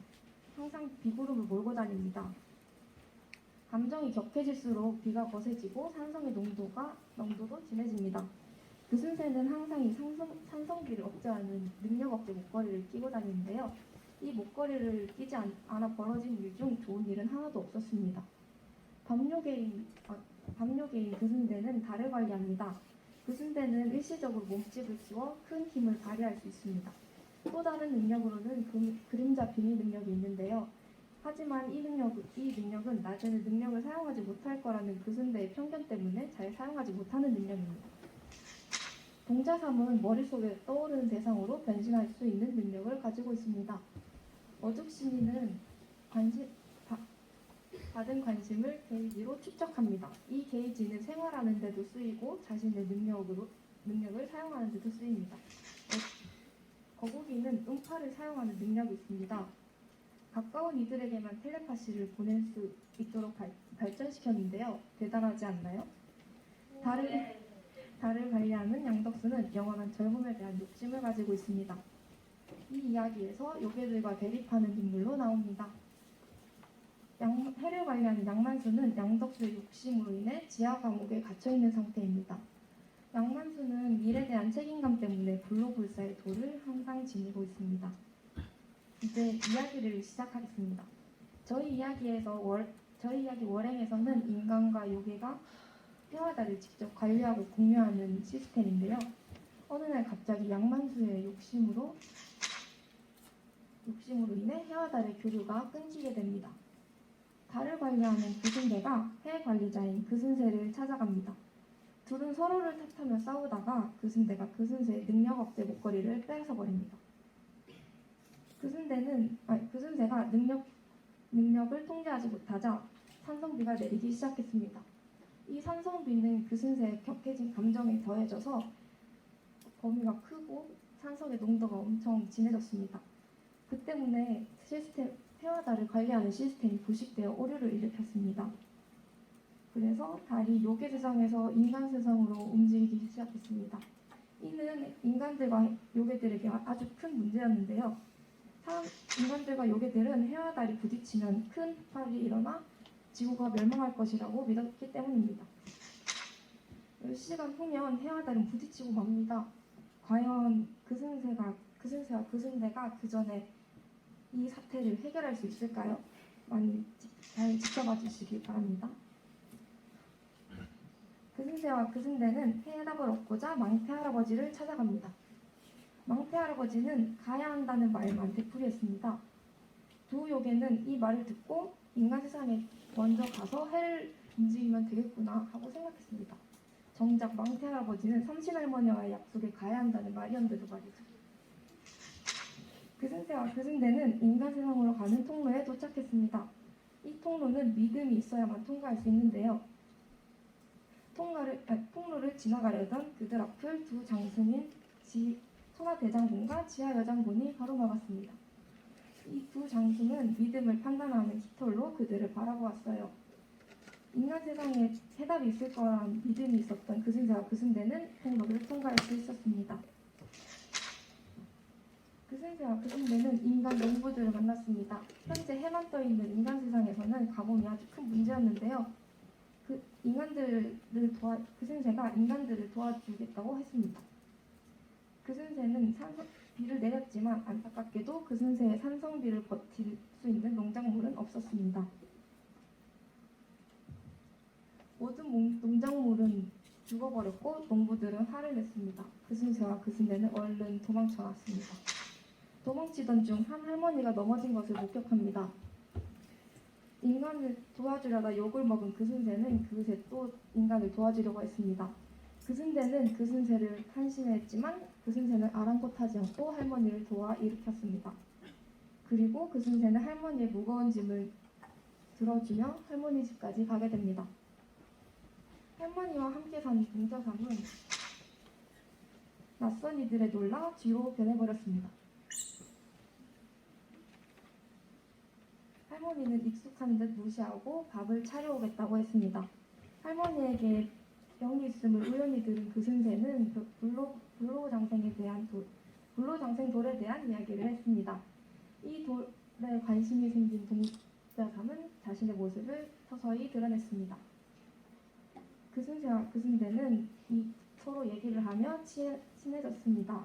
S12: 항상 비구름을 몰고 다닙니다. 감정이 격해질수록 비가 거세지고 산성의 농도도 진해집니다. 그슨새는 항상 이 산성비를 억제하는 능력 억제 목걸이를 끼고 다니는데요. 이 목걸이를 끼지 않아 벌어진 일 중 좋은 일은 하나도 없었습니다. 밤요괴인 그슨새는 달을 관리합니다. 그슨새는 일시적으로 몸집을 키워 큰 힘을 발휘할 수 있습니다. 또 다른 능력으로는 그림자 비밀 능력이 있는데요. 하지만 이 능력은 나중에 능력을 사용하지 못할 거라는 그슨새의 편견 때문에 잘 사용하지 못하는 능력입니다. 동자삼은 머릿속에 떠오르는 대상으로 변신할 수 있는 능력을 가지고 있습니다. 어죽시민은 받은 관심을 게이지로 축적합니다. 이 게이지는 생활하는 데도 쓰이고 자신의 능력을 사용하는 데도 쓰입니다. 거북이는 음파를 사용하는 능력이 있습니다. 가까운 이들에게만 텔레파시를 보낼 수 있도록 발전시켰는데요. 대단하지 않나요? 달을 관리하는 양덕수는 영원한 젊음에 대한 욕심을 가지고 있습니다. 이 이야기에서 요괴들과 대립하는 인물로 나옵니다. 해를 관리하는 양만수는 양덕수의 욕심으로 인해 지하 감옥에 갇혀있는 상태입니다. 양만수는 일에 대한 책임감 때문에 불로불사의 도를 항상 지니고 있습니다. 이제 이야기를 시작하겠습니다. 저희 이야기 월행에서는 인간과 요괴가 해와 달을 직접 관리하고 공유하는 시스템인데요. 어느 날 갑자기 양만수의 욕심으로 인해 해와 달의 교류가 끊기게 됩니다. 달을 관리하는 그슨새가 해 관리자인 그슨새를 찾아갑니다. 둘은 서로를 탓하며 싸우다가 그슨새가 그슨새의 능력 억제 목걸이를 뺏어버립니다. 그슨새가 능력을 통제하지 못하자 산성비가 내리기 시작했습니다. 이 산성비는 그슨새의 격해진 감정에 더해져서 범위가 크고 산성의 농도가 엄청 진해졌습니다. 그 때문에 해와 달을 관리하는 시스템이 부식되어 오류를 일으켰습니다. 그래서 달이 요괴 세상에서 인간 세상으로 움직이기 시작했습니다. 이는 인간들과 요괴들에게 아주 큰 문제였는데요. 인간들과 요괴들은 해와 달이 부딪히면 큰 폭발이 일어나 지구가 멸망할 것이라고 믿었기 때문입니다. 10시간 후면 해와 달은 부딪히고 맙니다. 과연 그승세와 그승대가 그 전에 이 사태를 해결할 수 있을까요? 많이 잘 지켜봐 주시기 바랍니다. 그승세와 그승대는 해답을 얻고자 망태 할아버지를 찾아갑니다. 망태 할아버지는 가야 한다는 말만 되풀이했습니다. 두 요괴는 이 말을 듣고 인간 세상에 먼저 가서 해를 움직이면 되겠구나 하고 생각했습니다. 정작 망태 할아버지는 삼신할머니와의 약속에 가야 한다는 말이었는데도 말이죠. 그승세와 그승대는 인간 세상으로 가는 통로에 도착했습니다. 이 통로는 믿음이 있어야만 통과할 수 있는데요. 통로를 지나가려던 그들 앞을 두 장승인 천하대장군과 지하여장군이 가로막았습니다. 이 두 장승은 믿음을 판단하는 깃털로 그들을 바라보았어요. 인간 세상에 해답이 있을 거란 믿음이 있었던 그승세와 그승대는 통로를 통과할 수 있었습니다. 그승세와 그승대는 인간 농부들을 만났습니다. 현재 해만 떠 있는 인간 세상에서는 가뭄이 아주 큰 문제였는데요. 그승세가 인간들을 도와주겠다고 했습니다. 그승세는 비를 내렸지만 안타깝게도 그승세의 산성비를 버틸 수 있는 농작물은 없었습니다. 모든 농작물은 죽어버렸고 농부들은 화를 냈습니다. 그승세와 그승대는 얼른 도망쳐 나왔습니다. 도망치던 중 한 할머니가 넘어진 것을 목격합니다. 인간을 도와주려다 욕을 먹은 그승세는 그새 또 인간을 도와주려고 했습니다. 그승대는 그승세를 한심했지만 그승세는 아랑곳하지 않고 할머니를 도와 일으켰습니다. 그리고 그승세는 할머니의 무거운 짐을 들어주며 할머니 집까지 가게 됩니다. 할머니와 함께 산 동자삼은 낯선 이들에 놀라 뒤로 변해버렸습니다. 할머니는 익숙한 듯 무시하고 밥을 차려오겠다고 했습니다. 할머니에게 병이 있음을 우연히 들은 그승세는 불로장생 돌에 대한 이야기를 했습니다. 이 돌에 관심이 생긴 동자삼은 자신의 모습을 서서히 드러냈습니다. 그승세와 그승대는 서로 얘기를 하며 친해졌습니다.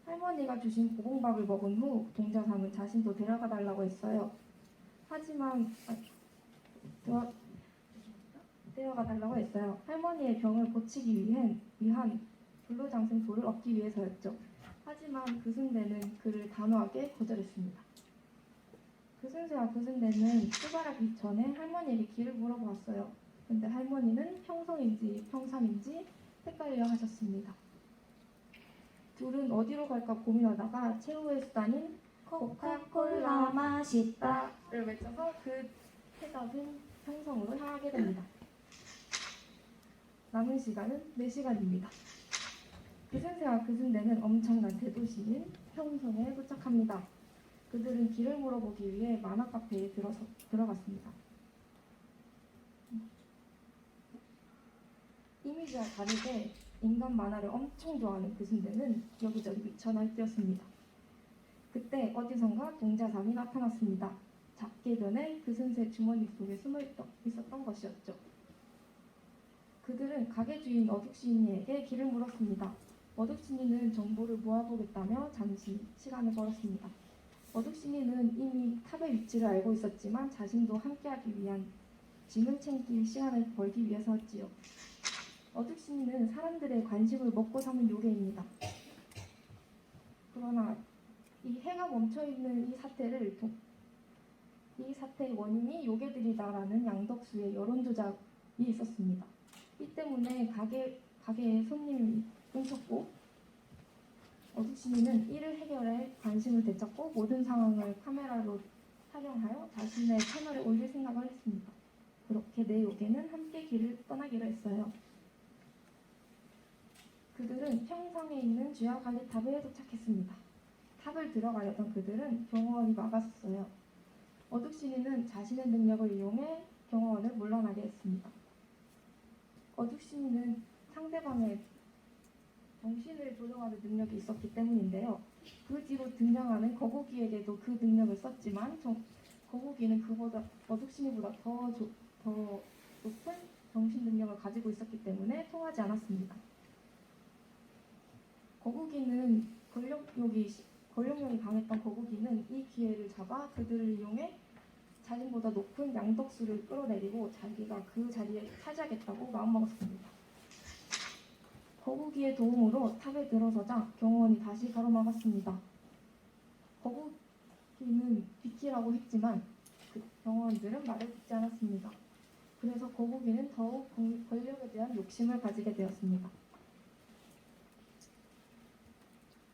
S12: 할머니가 주신 고봉밥을 먹은 후 동자삼은 자신도 데려가 달라고 했어요. 데려가 달라고 했어요. 할머니의 병을 고치기 위한 불로장생 돌을 얻기 위해서였죠. 하지만 그승대는 그를 단호하게 거절했습니다. 그승세와 그승대는 출발하기 전에 할머니에게 길을 물어보았어요. 근데 할머니는 평성인지 평산인지 헷갈려 하셨습니다. 둘은 어디로 갈까 고민하다가 최후의 수단인 코카콜라 맛있다를 외쳐서 그 해답은 평성으로 향하게 됩니다. 남은 시간은 4시간입니다. 그승세와 그승대는 엄청난 대도시인 평성에 도착합니다. 그들은 길을 물어보기 위해 만화 카페에 들어갔습니다. 이미지와 다르게 인간 만화를 엄청 좋아하는 그승대는 여기저기 미쳐 날뛰었습니다. 그때 어디선가 동자삼이 나타났습니다. 작게 변해 그승세 주머니 속에 숨어 있었던 것이었죠. 그들은 가게 주인 어둑신이에게 길을 물었습니다. 어둑신이는 정보를 모아보겠다며 잠시 시간을 벌었습니다. 어둑신이는 이미 탑의 위치를 알고 있었지만 자신도 함께하기 위한 짐을 챙길 시간을 벌기 위해서였지요. 어둑신이는 사람들의 관심을 먹고 사는 요괴입니다. 그러나 이 해가 멈춰있는 이 사태의 원인이 요괴들이다라는 양덕수의 여론조작이 있었습니다. 이 때문에 가게에 손님이 끊겼고 어둑신이는 이를 해결해 관심을 되찾고 모든 상황을 카메라로 촬영하여 자신의 채널에 올릴 생각을 했습니다. 그렇게 네 요괴는 함께 길을 떠나기로 했어요. 그들은 평성에 있는 주야 관리탑에 도착했습니다. 탑을 들어가려던 그들은 경호원이 막았어요. 어둑신이는 자신의 능력을 이용해 경호원을 물러나게 했습니다. 어둑신이는 상대방의 정신을 조종하는 능력이 있었기 때문인데요. 그 뒤로 등장하는 거북이에게도 그 능력을 썼지만 거북이는 어둑신이보다 더 높은 정신 능력을 가지고 있었기 때문에 통하지 않았습니다. 거북이는 권력력이 강했던 거북이는 이 기회를 잡아 그들을 이용해 자신보다 높은 양덕수를 끌어내리고 자기가 그 자리에 차지하겠다고 마음먹었습니다. 거북이의 도움으로 탑에 들어서자 경호원이 다시 가로막았습니다. 거북이는 비키라고 했지만 그 경호원들은 말을 듣지 않았습니다. 그래서 거북이는 더욱 권력에 대한 욕심을 가지게 되었습니다.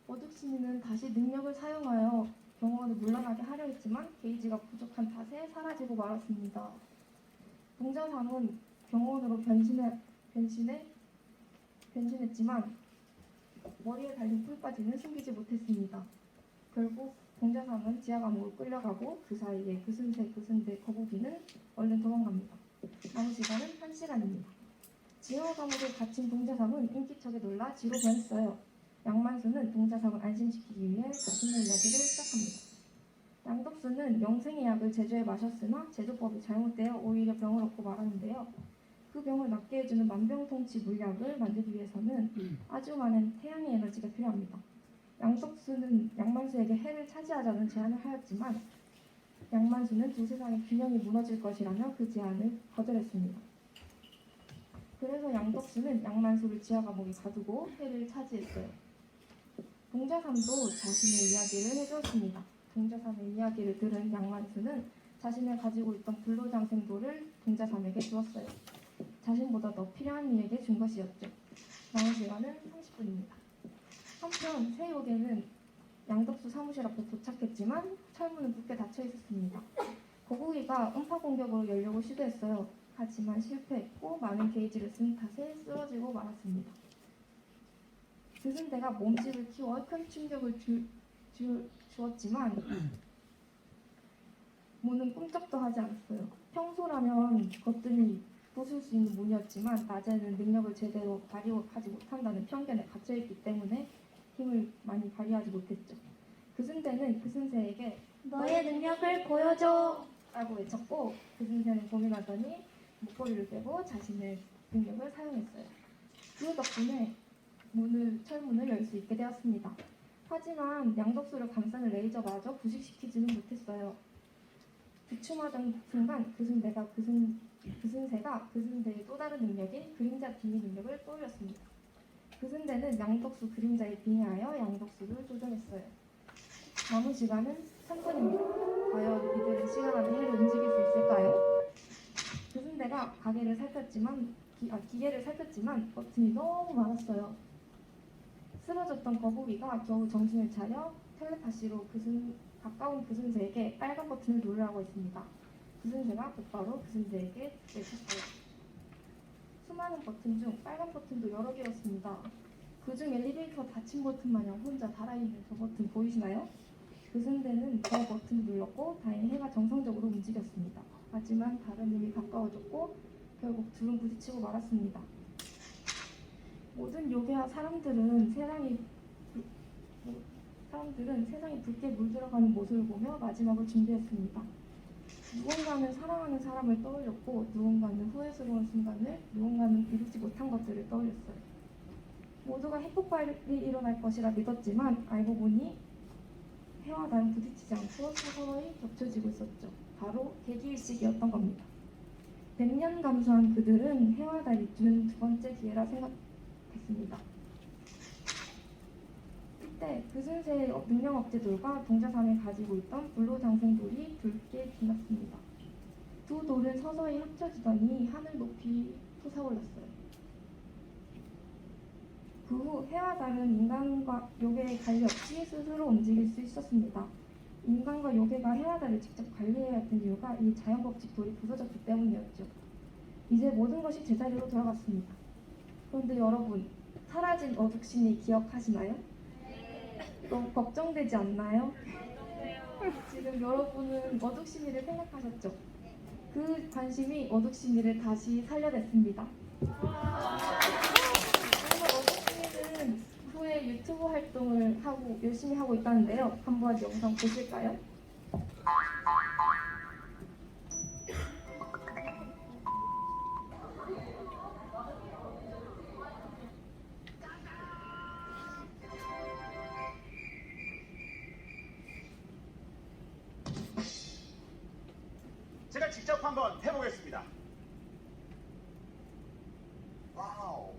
S12: 어둑신이는 다시 능력을 사용하여 경호원을 물러나게 하려 했지만 게이지가 부족한 탓에 사라지고 말았습니다. 동자삼은 경호원으로 변신했지만 머리에 달린 뿔까지는 숨기지 못했습니다. 결국 동자삼은 지하 감옥을 끌려가고 그 사이에 그슨대 거북이는 얼른 도망갑니다. 남은 시간은 1시간입니다. 지하 감옥에 갇힌 동자삼은 인기척에 놀라 쥐로 변했어요. 양만수는 동자삼을 안심시키기 위해 자신의 이야기를 시작합니다. 양덕수는 영생의 약을 제조해 마셨으나 제조법이 잘못되어 오히려 병을 얻고 말았는데요. 그 병을 낫게 해주는 만병통치 물약을 만들기 위해서는 아주 많은 태양의 에너지가 필요합니다. 양덕수는 양만수에게 해를 차지하자는 제안을 하였지만 양만수는 두 세상의 균형이 무너질 것이라며 그 제안을 거절했습니다. 그래서 양덕수는 양만수를 지하 감옥에 가두고 해를 차지했어요. 동자삼도 자신의 이야기를 해주었습니다. 동자삼의 이야기를 들은 양만수는 자신을 가지고 있던 불로장생도를 동자삼에게 주었어요. 자신보다 더 필요한 이에게 준 것이었죠. 남은 시간은 30분입니다. 한편 세욕에는 양덕수 사무실 앞에 도착했지만 철문은 굳게 닫혀 있었습니다. 거북이가 음파 공격으로 열려고 시도했어요. 하지만 실패했고 많은 게이지를 쓴 탓에 쓰러지고 말았습니다. 그슨대가 몸집을 키워 큰 충격을 주었지만 문은 꿈쩍도 하지 않았어요. 평소라면 거뜬히 부술 수 있는 문이었지만 낮에는 능력을 제대로 발휘하지 못한다는 편견에 갇혀있기 때문에 힘을 많이 발휘하지 못했죠. 그슨대는 그슨새에게 너의 능력을 보여줘! 라고 외쳤고 그슨새는 고민하더니 목걸이를 빼고 자신의 능력을 사용했어요. 그 덕분에 철문을 열 수 있게 되었습니다. 하지만 양덕수를 감싸는 레이저마저 부식시키지는 못했어요. 주춤하던 순간 그슨새가 그슨대의 또 다른 능력인 그림자 빙의 능력을 떠올렸습니다. 그슨대는 양덕수 그림자에 빙의하여 양덕수를 조종했어요. 남은 시간은 3분입니다. 과연 이들은 시간 안에 해를 움직일 수 있을까요? 그슨대가 기계를 살폈지만 버튼이 너무 많았어요. 쓰러졌던 거북이가 겨우 정신을 차려 텔레파시로 가까운 그슨새에게 빨간 버튼을 누르라고 했습니다. 그슨새가 곧바로 그슨새에게 외쳤어요. 수많은 버튼 중 빨간 버튼도 여러 개였습니다. 그중 엘리베이터 닫힌 버튼 마냥 혼자 달아있는 저 버튼 보이시나요? 그슨새는 저 버튼을 눌렀고 다행히 해가 정상적으로 움직였습니다. 하지만 다른 놈이 가까워졌고 결국 둘은 부딪히고 말았습니다. 모든 요괴와 사람들은 세상이 붉게 물들어가는 모습을 보며 마지막을 준비했습니다. 누군가는 사랑하는 사람을 떠올렸고 누군가는 후회스러운 순간을, 누군가는 이루지 못한 것들을 떠올렸어요. 모두가 핵폭발이 일어날 것이라 믿었지만 알고 보니 해와 달은 부딪히지 않고 서서히 겹쳐지고 있었죠. 바로 계기일식이었던 겁니다. 100년 감수한 그들은 해와 달이 준 두 번째 기회라 생각했습니다. 이때 그슨새의 능력 억제돌과 동자삼이 가지고 있던 불로장생돌이 붉게 빛났습니다. 두 돌은 서서히 합쳐지더니 하늘 높이 솟아올랐어요. 그 후 해와 달은 인간과 요괴의 관리 없이 스스로 움직일 수 있었습니다. 인간과 요괴가 해와 달을 직접 관리해야 했던 이유가 이 자연법칙 돌이 부서졌기 때문이었죠. 이제 모든 것이 제자리로 돌아갔습니다. 그런데 여러분, 사라진 어둑신이 기억하시나요? 너무 걱정되지 않나요? 지금 여러분은 어둑신이를 생각하셨죠? 그 관심이 어둑신이를 다시 살려냈습니다. 그래서 어둑신이는 후에 유튜브 활동을 열심히 하고 있다는데요. 한번 영상 보실까요?
S13: 직접 한번 해보겠습니다. 와우.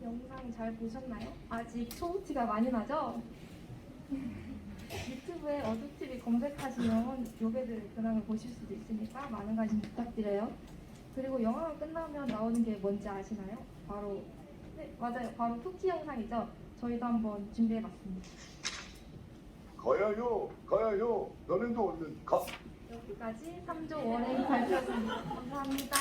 S12: 영상 잘 보셨나요? 아직 초음티가 많이 나죠? 유튜브에 어두TV 검색하시면 요괴들 근황을 보실 수도 있으니까 많은 관심 부탁드려요. 그리고 영화가 끝나면 나오는 게 뭔지 아시나요? 바로 네, 맞아요. 바로 쿠키 영상이죠. 저희도 한번 준비해봤습니다.
S8: 가야요. 너네도 얼른 가.
S12: 여기까지 3조 원행 발표였습니다. 감사합니다.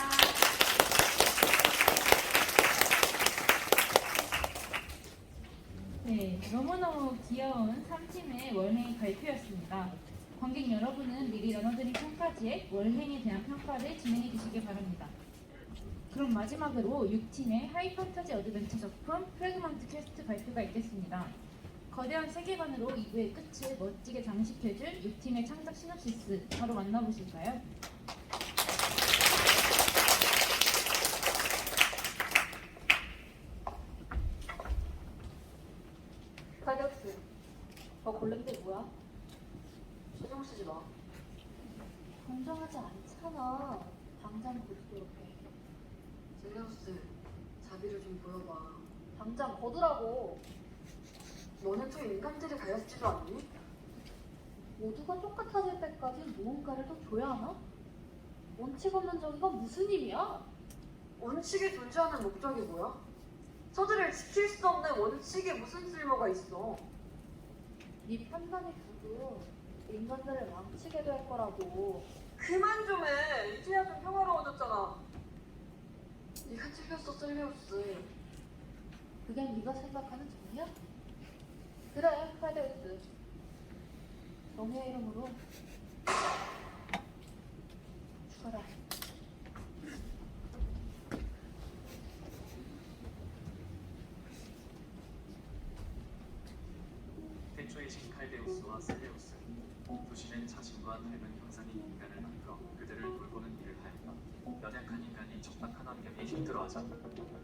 S1: 네, 너무너무 귀여운 3팀의 월행 발표였습니다. 관객 여러분은 미리 나눠드린 평가지에 월행에 대한 평가를 진행해 주시기 바랍니다. 그럼 마지막으로 6팀의 하이판타지 어드벤처 작품 프래그먼트 퀘스트 발표가 있겠습니다. 거대한 세계관으로 2부의 끝을 멋지게 장식해줄 6팀의 창작 시놉시스 바로 만나보실까요?
S14: 타격스. 너 골렘들 뭐야? 신경 쓰지 마. 공정하지 않잖아. 당장 거두도록 해. 셀레우스, 자비를 좀 보여봐. 당장 거두라고. 너는 또 인간들이 가엾지도 않니? 모두가 똑같아질 때까지 무언가를 더 줘야 하나? 원칙 없는 정의가 무슨 힘이야? 원칙이 존재하는 목적이 뭐야? 저들을 지킬 수 없는 원칙에 무슨 쓸모가 있어? 네 판단이 두고 인간들을 망치게 될 거라고. 그만 좀 해. 이제야 좀 평화로워졌잖아. 네가 틀렸어, 셀레우스. 그게 네가 생각하는 정의야? 그래, 칼데우스. 정의의 이름으로 죽어라.
S15: 태초의 신 칼데우스와 셀레우스, 두 신은 자신과 닮은 형상의 인간을 만들어 그들을 돌보는 일을 하였다. 연약한 인간이 적박한 환경에 힘들어하자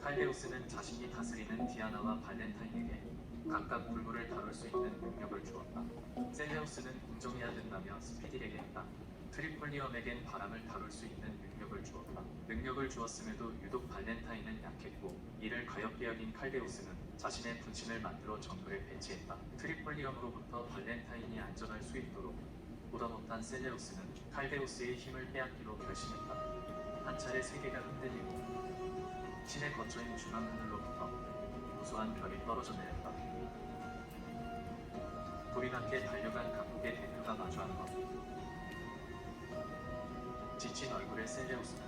S15: 칼데우스는 자신이 다스리는 디아나와 발렌타인에게 각각 불물을 다룰 수 있는 능력을 주었다. 셀레우스는 공정해야 된다며 스피딜에게 했다. 트리폴리엄에겐 바람을 다룰 수 있는 능력을 주었다. 능력을 주었음에도 유독 발렌타인은 약했고 이를 가엽게 여긴 칼데우스는 자신의 분신을 만들어 정글에 배치했다. 트리폴리엄으로부터 발렌타인이 안전할 수 있도록 보다 못한 셀레우스는 칼데우스의 힘을 빼앗기로 결심했다. 한 차례 세계가 흔들리고 신의 거처인 중앙하늘로부터 무수한 별이 떨어져 내렸다. 불이 함께 달려간 각국의 대표가 마주한 것. 지친 얼굴의 셀레우스군.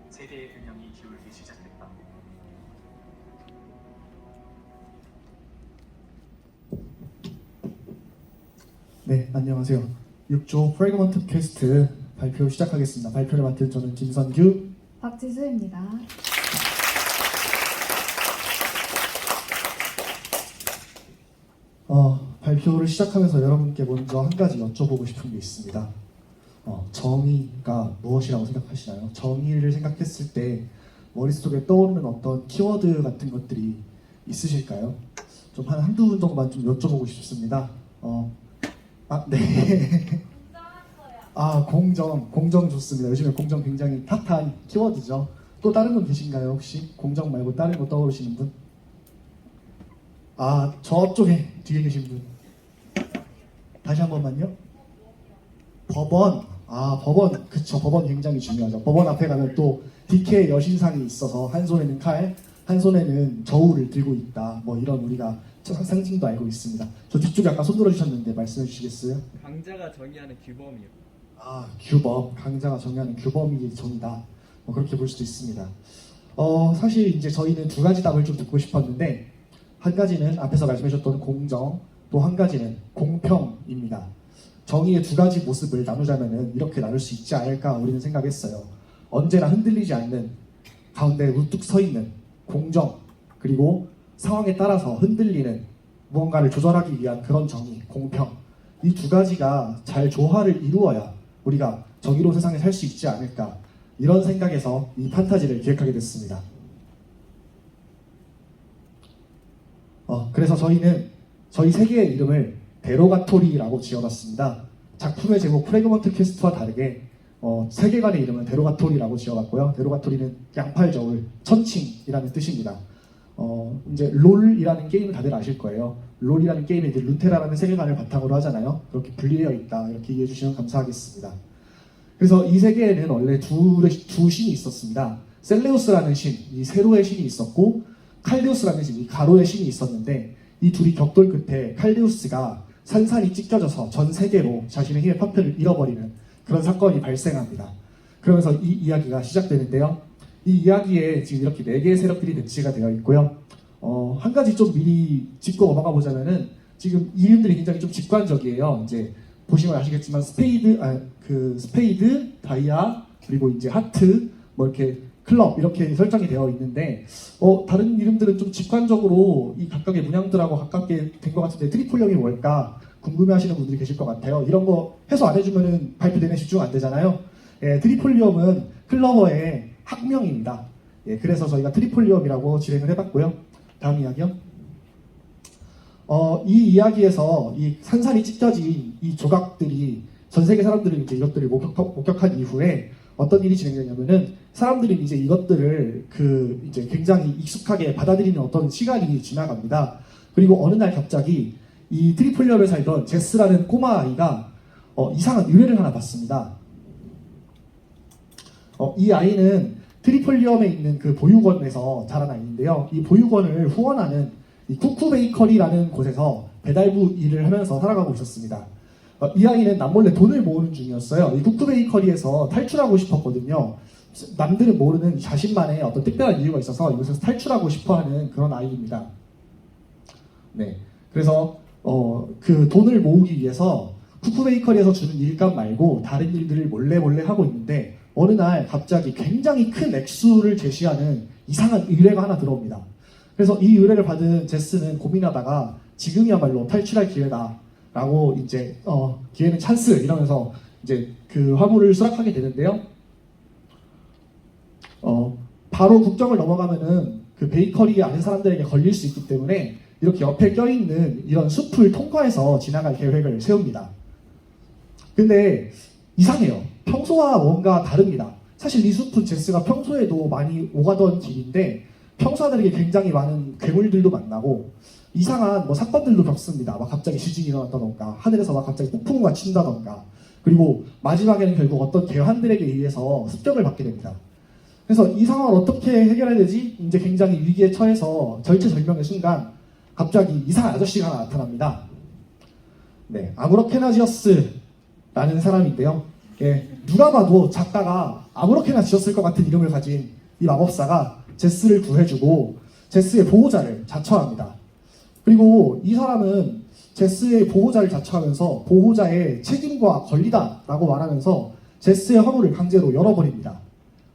S15: 세계의 균형이 기울기 시작했다.
S16: 네, 안녕하세요. 6조 프래그먼트 퀘스트 발표 시작하겠습니다. 발표를 맡은 저는 김선규,
S12: 박지수입니다.
S16: 발표를 시작하면서 여러분께 먼저 한 가지 여쭤보고 싶은 게 있습니다. 정의가 무엇이라고 생각하시나요? 정의를 생각했을 때 머릿속에 떠오르는 어떤 키워드 같은 것들이 있으실까요? 좀 한두 분 정도만 좀 여쭤보고 싶습니다. 네. 공정 좋습니다. 요즘에 공정 굉장히 핫한 키워드죠. 또 다른 분 계신가요? 혹시 공정 말고 다른 거 떠오르시는 분? 저쪽에 뒤에 계신 분. 다시 한 번만요. 법원. 법원. 그쵸. 법원 굉장히 중요하죠. 법원 앞에 가면 또 DK의 여신상이 있어서 한 손에는 칼, 한 손에는 저울을 들고 있다. 뭐 이런 우리가 상징도 알고 있습니다. 저 뒤쪽에 아까 손 들어주셨는데 말씀해 주시겠어요?
S17: 강자가 정의하는 규범이요.
S16: 규범, 강자가 정의하는 규범이 정의다. 그렇게 볼 수도 있습니다. 사실 이제 저희는 두 가지 답을 좀 듣고 싶었는데, 한 가지는 앞에서 말씀하셨던 공정, 또 한 가지는 공평입니다. 정의의 두 가지 모습을 나누자면은 이렇게 나눌 수 있지 않을까 우리는 생각했어요. 언제나 흔들리지 않는, 가운데 우뚝 서 있는 공정, 그리고 상황에 따라서 흔들리는 무언가를 조절하기 위한 그런 정의, 공평. 이 두 가지가 잘 조화를 이루어야 우리가 정의로운 세상에 살 수 있지 않을까, 이런 생각에서 이 판타지를 기획하게 됐습니다. 그래서 저희는 저희 세 개의 이름을 데로가토리라고 지어봤습니다. 작품의 제목 프래그먼트 퀘스트와 다르게 세계관의 이름은 데로가토리라고 지어봤고요. 데로가토리는 양팔 저울, 천칭이라는 뜻입니다. 이제 롤이라는 게임을 다들 아실 거예요. 롤이라는 게임이 이제 루테라라는 세계관을 바탕으로 하잖아요. 그렇게 분리되어 있다, 이렇게 이해해 주시면 감사하겠습니다. 그래서 이 세계에는 원래 두 신이 있었습니다. 셀레우스라는 신, 이 세로의 신이 있었고, 칼데우스라는 신, 이 가로의 신이 있었는데, 이 둘이 격돌 끝에 칼데우스가 산산이 찢겨져서 전 세계로 자신의 힘의 파편을 잃어버리는 그런 사건이 발생합니다. 그러면서 이 이야기가 시작되는데요. 이 이야기에 지금 이렇게 4개의 세력들이 배치가 되어 있고요. 한 가지 좀 미리 짚고 넘어가 보자면은, 지금 이름들이 굉장히 좀 직관적이에요. 이제 보시면 아시겠지만 스페이드, 다이아, 그리고 이제 하트, 뭐 이렇게 클럽 이렇게 설정이 되어 있는데, 다른 이름들은 좀 직관적으로 이 각각의 문양들하고 가깝게 된 것 같은데 트리폴리엄이 뭘까 궁금해하시는 분들이 계실 것 같아요. 이런 거 해소 안 해주면은 발표 내내 집중 안 되잖아요. 트리폴리엄은 클러버의 학명입니다. 그래서 저희가 트리폴리엄이라고 진행을 해봤고요. 다음 이야기요. 이 이야기에서 이 산산이 찢겨진 이 조각들이 전 세계 사람들이 이제 이것들을 목격한 이후에 어떤 일이 진행되냐면은, 사람들이 이제 이것들을 이제 굉장히 익숙하게 받아들이는 어떤 시간이 지나갑니다. 그리고 어느 날 갑자기 이 트리폴리엄에 살던 제스라는 꼬마 아이가 이상한 의뢰를 하나 받습니다. 이 아이는 트리폴리엄에 있는 그 보육원에서 자란 아이인데요. 이 보육원을 후원하는 이 쿠쿠 베이커리라는 곳에서 배달부 일을 하면서 살아가고 있었습니다. 이 아이는 남몰래 돈을 모으는 중이었어요. 이 쿠쿠 베이커리에서 탈출하고 싶었거든요. 남들은 모르는 자신만의 어떤 특별한 이유가 있어서 이곳에서 탈출하고 싶어하는 그런 아이입니다. 네, 그래서 그 돈을 모으기 위해서 쿠쿠 베이커리에서 주는 일감 말고 다른 일들을 몰래 하고 있는데, 어느 날 갑자기 굉장히 큰 액수를 제시하는 이상한 의뢰가 하나 들어옵니다. 그래서 이 의뢰를 받은 제스는 고민하다가 지금이야말로 탈출할 기회다라고 이제 기회는 찬스 이러면서 이제 그 화물을 수락하게 되는데요. 바로 국경을 넘어가면은 그 베이커리 아는 사람들에게 걸릴 수 있기 때문에 이렇게 옆에 껴있는 이런 숲을 통과해서 지나갈 계획을 세웁니다. 근데 이상해요. 평소와 뭔가 다릅니다. 사실 이 숲은 제스가 평소에도 많이 오가던 길인데, 평소들에게 굉장히 많은 괴물들도 만나고 이상한 사건들도 겪습니다. 막 갑자기 지진이 일어났다던가, 하늘에서 막 갑자기 폭풍우가 친다던가, 그리고 마지막에는 결국 어떤 대환들에게 의해서 습격을 받게 됩니다. 그래서 이 상황을 어떻게 해결해야 되지? 이제 굉장히 위기에 처해서 절체절명의 순간 갑자기 이상한 아저씨가 하나 나타납니다. 네, 아무로케나지어스라는 사람인데요. 누가 봐도 작가가 아무렇게나 지었을 것 같은 이름을 가진 이 마법사가 제스를 구해주고 제스의 보호자를 자처합니다. 그리고 이 사람은 제스의 보호자를 자처하면서 보호자의 책임과 권리다라고 말하면서 제스의 화물을 강제로 열어버립니다.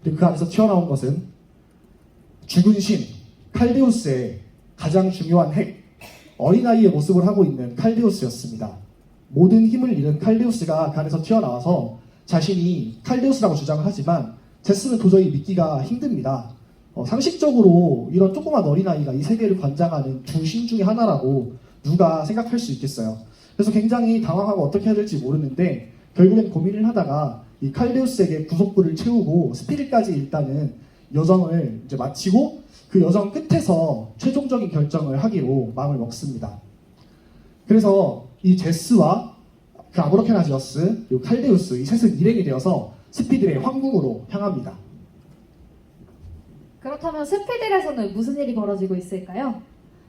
S16: 그리고 그 안에서 튀어나온 것은 죽은 신 칼데우스의 가장 중요한 핵, 어린아이의 모습을 하고 있는 칼데우스였습니다. 모든 힘을 잃은 칼데우스가 그 안에서 튀어나와서 자신이 칼데우스라고 주장을 하지만 제스는 도저히 믿기가 힘듭니다. 상식적으로 이런 조그만 어린아이가 이 세계를 관장하는 두 신 중에 하나라고 누가 생각할 수 있겠어요. 그래서 굉장히 당황하고 어떻게 해야 될지 모르는데, 결국엔 고민을 하다가 이 칼데우스에게 구속부를 채우고 스피릿까지 일단은 여정을 이제 마치고 그 여정 끝에서 최종적인 결정을 하기로 마음을 먹습니다. 그래서 이 제스와 그 아무로케나지어스 그리고 칼데우스, 이 셋은 일행이 되어서 스피드의 황궁으로 향합니다.
S14: 그렇다면 스피드에서는 무슨 일이 벌어지고 있을까요?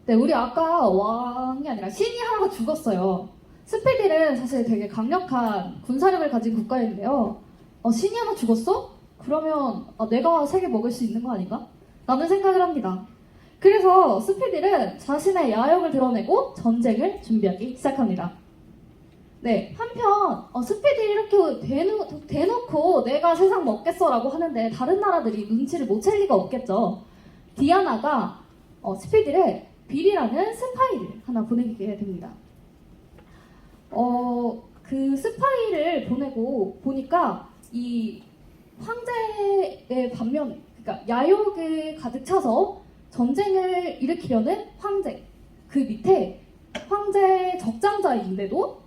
S14: 네, 우리 아까 왕이 아니라 신이 하나가 죽었어요. 스피딜은 사실 되게 강력한 군사력을 가진 국가인데요. 신이 하나 죽었어? 그러면 내가 3개 먹을 수 있는 거 아닌가? 라는 생각을 합니다. 그래서 스피딜은 자신의 야욕을 드러내고 전쟁을 준비하기 시작합니다. 네, 한편 스피딜이 이렇게 대놓고 내가 세상 먹겠어라고 하는데 다른 나라들이 눈치를 못 챌 리가 없겠죠. 디아나가 스피딜에 빌이라는 스파이를 하나 보내게 됩니다. 그 스파이를 보내고 보니까 이 황제의 반면에, 그러니까 야욕을 가득 차서 전쟁을 일으키려는 황제, 그 밑에 황제 적장자인데도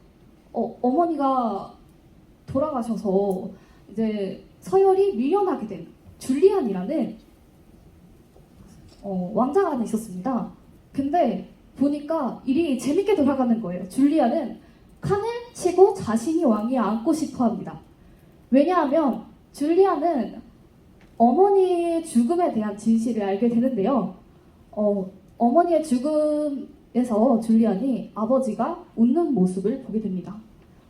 S14: 어머니가 돌아가셔서 이제 서열이 밀려나게 된 줄리안이라는 왕자가 하나 있었습니다. 근데 보니까 일이 재밌게 돌아가는 거예요. 줄리안은 칸을 치고 자신이 왕위에 앉고 싶어 합니다. 왜냐하면 줄리안은 어머니의 죽음에 대한 진실을 알게 되는데요. 어머니의 죽음에서 줄리안이 아버지가 웃는 모습을 보게 됩니다.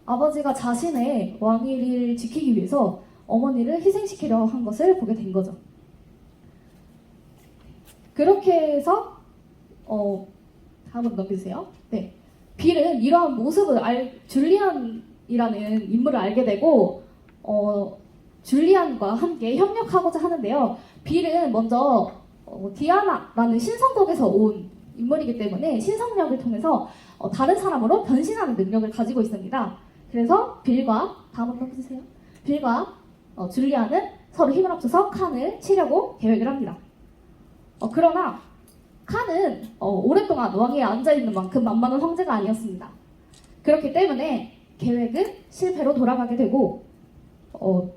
S14: 아버지가 자신의 왕위를 지키기 위해서 어머니를 희생시키려 한 것을 보게 된 거죠. 그렇게 해서 다음으로 넘겨주세요. 네, 빌은 이러한 모습을 줄리안이라는 인물을 알게 되고 줄리안과 함께 협력하고자 하는데요. 빌은 먼저 디아나라는 신성국에서 온 인물이기 때문에 신성력을 통해서 다른 사람으로 변신하는 능력을 가지고 있습니다. 그래서 빌과 다음으로 넘겨주세요. 빌과 줄리안은 서로 힘을 합쳐서 칸을 치려고 계획을 합니다. 그러나 칸은 오랫동안 왕위에 앉아있는 만큼 만만한 황제가 아니었습니다. 그렇기 때문에 계획은 실패로 돌아가게 되고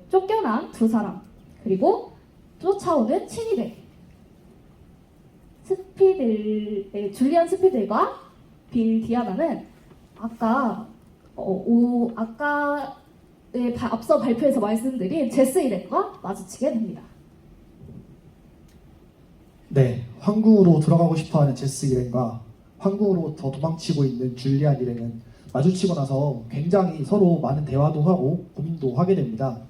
S14: 쫓겨난 두 사람, 그리고 쫓아오는 친위들, 줄리안 스피들과 빌 디아나는 앞서 발표에서 말씀드린 제스 이렌과 마주치게 됩니다.
S16: 네, 황궁으로 들어가고 싶어하는 제스 일행과 황궁으로 더 도망치고 있는 줄리안 일행은 마주치고 나서 굉장히 서로 많은 대화도 하고 고민도 하게 됩니다.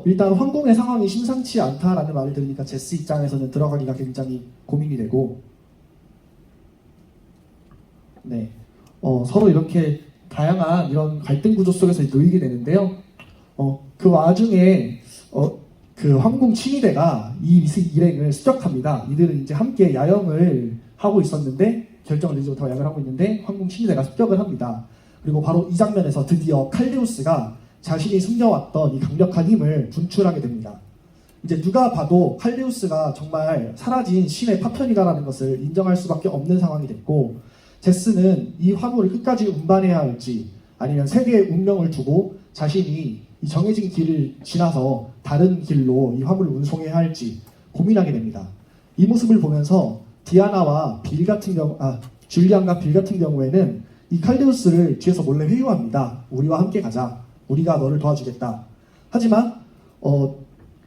S16: 일단 황궁의 상황이 심상치 않다라는 말을 들으니까 제스 입장에서는 들어가기가 굉장히 고민이 되고, 네, 서로 이렇게 다양한 이런 갈등 구조 속에서 놓이게 되는데요. 그 와중에 그 황궁 친위대가 이 일행을 습격합니다. 이들은 이제 함께 야영을 하고 있었는데, 결정을 내지 못하고 야영을 하고 있는데 황궁 친위대가 습격을 합니다. 그리고 바로 이 장면에서 드디어 칼리우스가 자신이 숨겨왔던 이 강력한 힘을 분출하게 됩니다. 이제 누가 봐도 칼리우스가 정말 사라진 신의 파편이다라는 것을 인정할 수밖에 없는 상황이 됐고, 제스는 이 화물을 끝까지 운반해야 할지 아니면 세계의 운명을 두고 자신이 이 정해진 길을 지나서 다른 길로 이 화물을 운송해야 할지 고민하게 됩니다. 이 모습을 보면서 디아나와 줄리안과 빌 같은 경우에는 이 칼리우스를 뒤에서 몰래 회유합니다. 우리와 함께 가자. 우리가 너를 도와주겠다. 하지만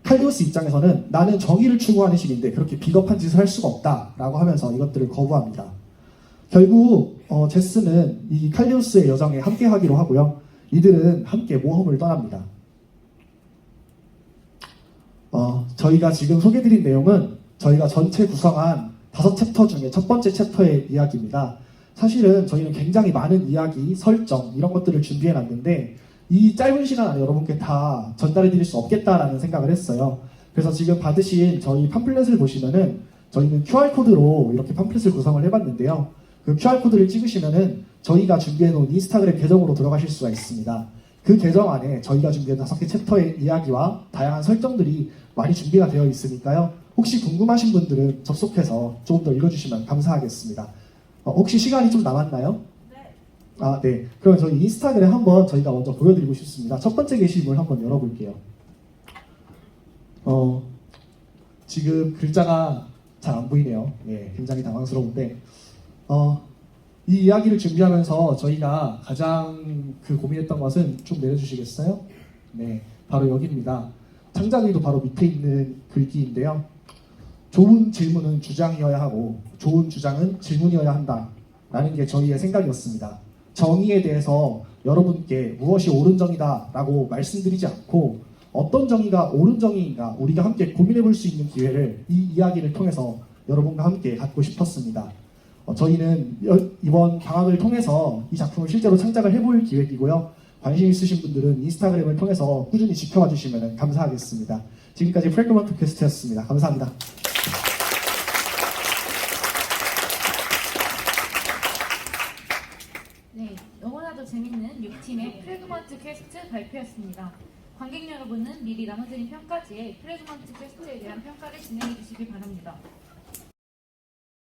S16: 칼리우스 입장에서는 나는 정의를 추구하는 신인데 그렇게 비겁한 짓을 할 수가 없다라고 하면서 이것들을 거부합니다. 결국 제스는 이 칼리우스의 여정에 함께하기로 하고요. 이들은 함께 모험을 떠납니다. 저희가 지금 소개드린 내용은 저희가 전체 구성한 5챕터 중에 첫 번째 챕터의 이야기입니다. 사실은 저희는 굉장히 많은 이야기, 설정 이런 것들을 준비해놨는데 이 짧은 시간 안에 여러분께 다 전달해드릴 수 없겠다라는 생각을 했어요. 그래서 지금 받으신 저희 팜플렛을 보시면은 저희는 QR코드로 이렇게 팜플렛을 구성을 해봤는데요. 그 QR코드를 찍으시면은 저희가 준비해놓은 인스타그램 계정으로 들어가실 수가 있습니다. 그 계정 안에 저희가 준비한 5개 챕터의 이야기와 다양한 설정들이 많이 준비가 되어 있으니까요. 혹시 궁금하신 분들은 접속해서 조금 더 읽어주시면 감사하겠습니다. 혹시 시간이 좀 남았나요? 네. 네. 그럼 저희 인스타그램 한번 저희가 먼저 보여드리고 싶습니다. 첫 번째 게시물 한번 열어볼게요. 지금 글자가 잘 안 보이네요. 네, 굉장히 당황스러운데 이 이야기를 준비하면서 저희가 가장 고민했던 것은 좀 내려주시겠어요? 네, 바로 여기입니다. 창작의도 바로 밑에 있는 글귀인데요. 좋은 질문은 주장이어야 하고 좋은 주장은 질문이어야 한다 라는 게 저희의 생각이었습니다. 정의에 대해서 여러분께 무엇이 옳은 정의다라고 말씀드리지 않고 어떤 정의가 옳은 정의인가 우리가 함께 고민해 볼 수 있는 기회를 이 이야기를 통해서 여러분과 함께 갖고 싶었습니다. 저희는 이번 방학을 통해서 이 작품을 실제로 창작을 해볼 기획이고요. 관심 있으신 분들은 인스타그램을 통해서 꾸준히 지켜봐 주시면 감사하겠습니다. 지금까지 프래그먼트 퀘스트였습니다. 감사합니다.
S1: 네, 너무나도 재밌는 6팀의 프래그먼트 퀘스트 발표였습니다. 관객 여러분은 미리 나눠드린 평가지에 프래그먼트 퀘스트에 대한 평가를 진행해 주시기 바랍니다.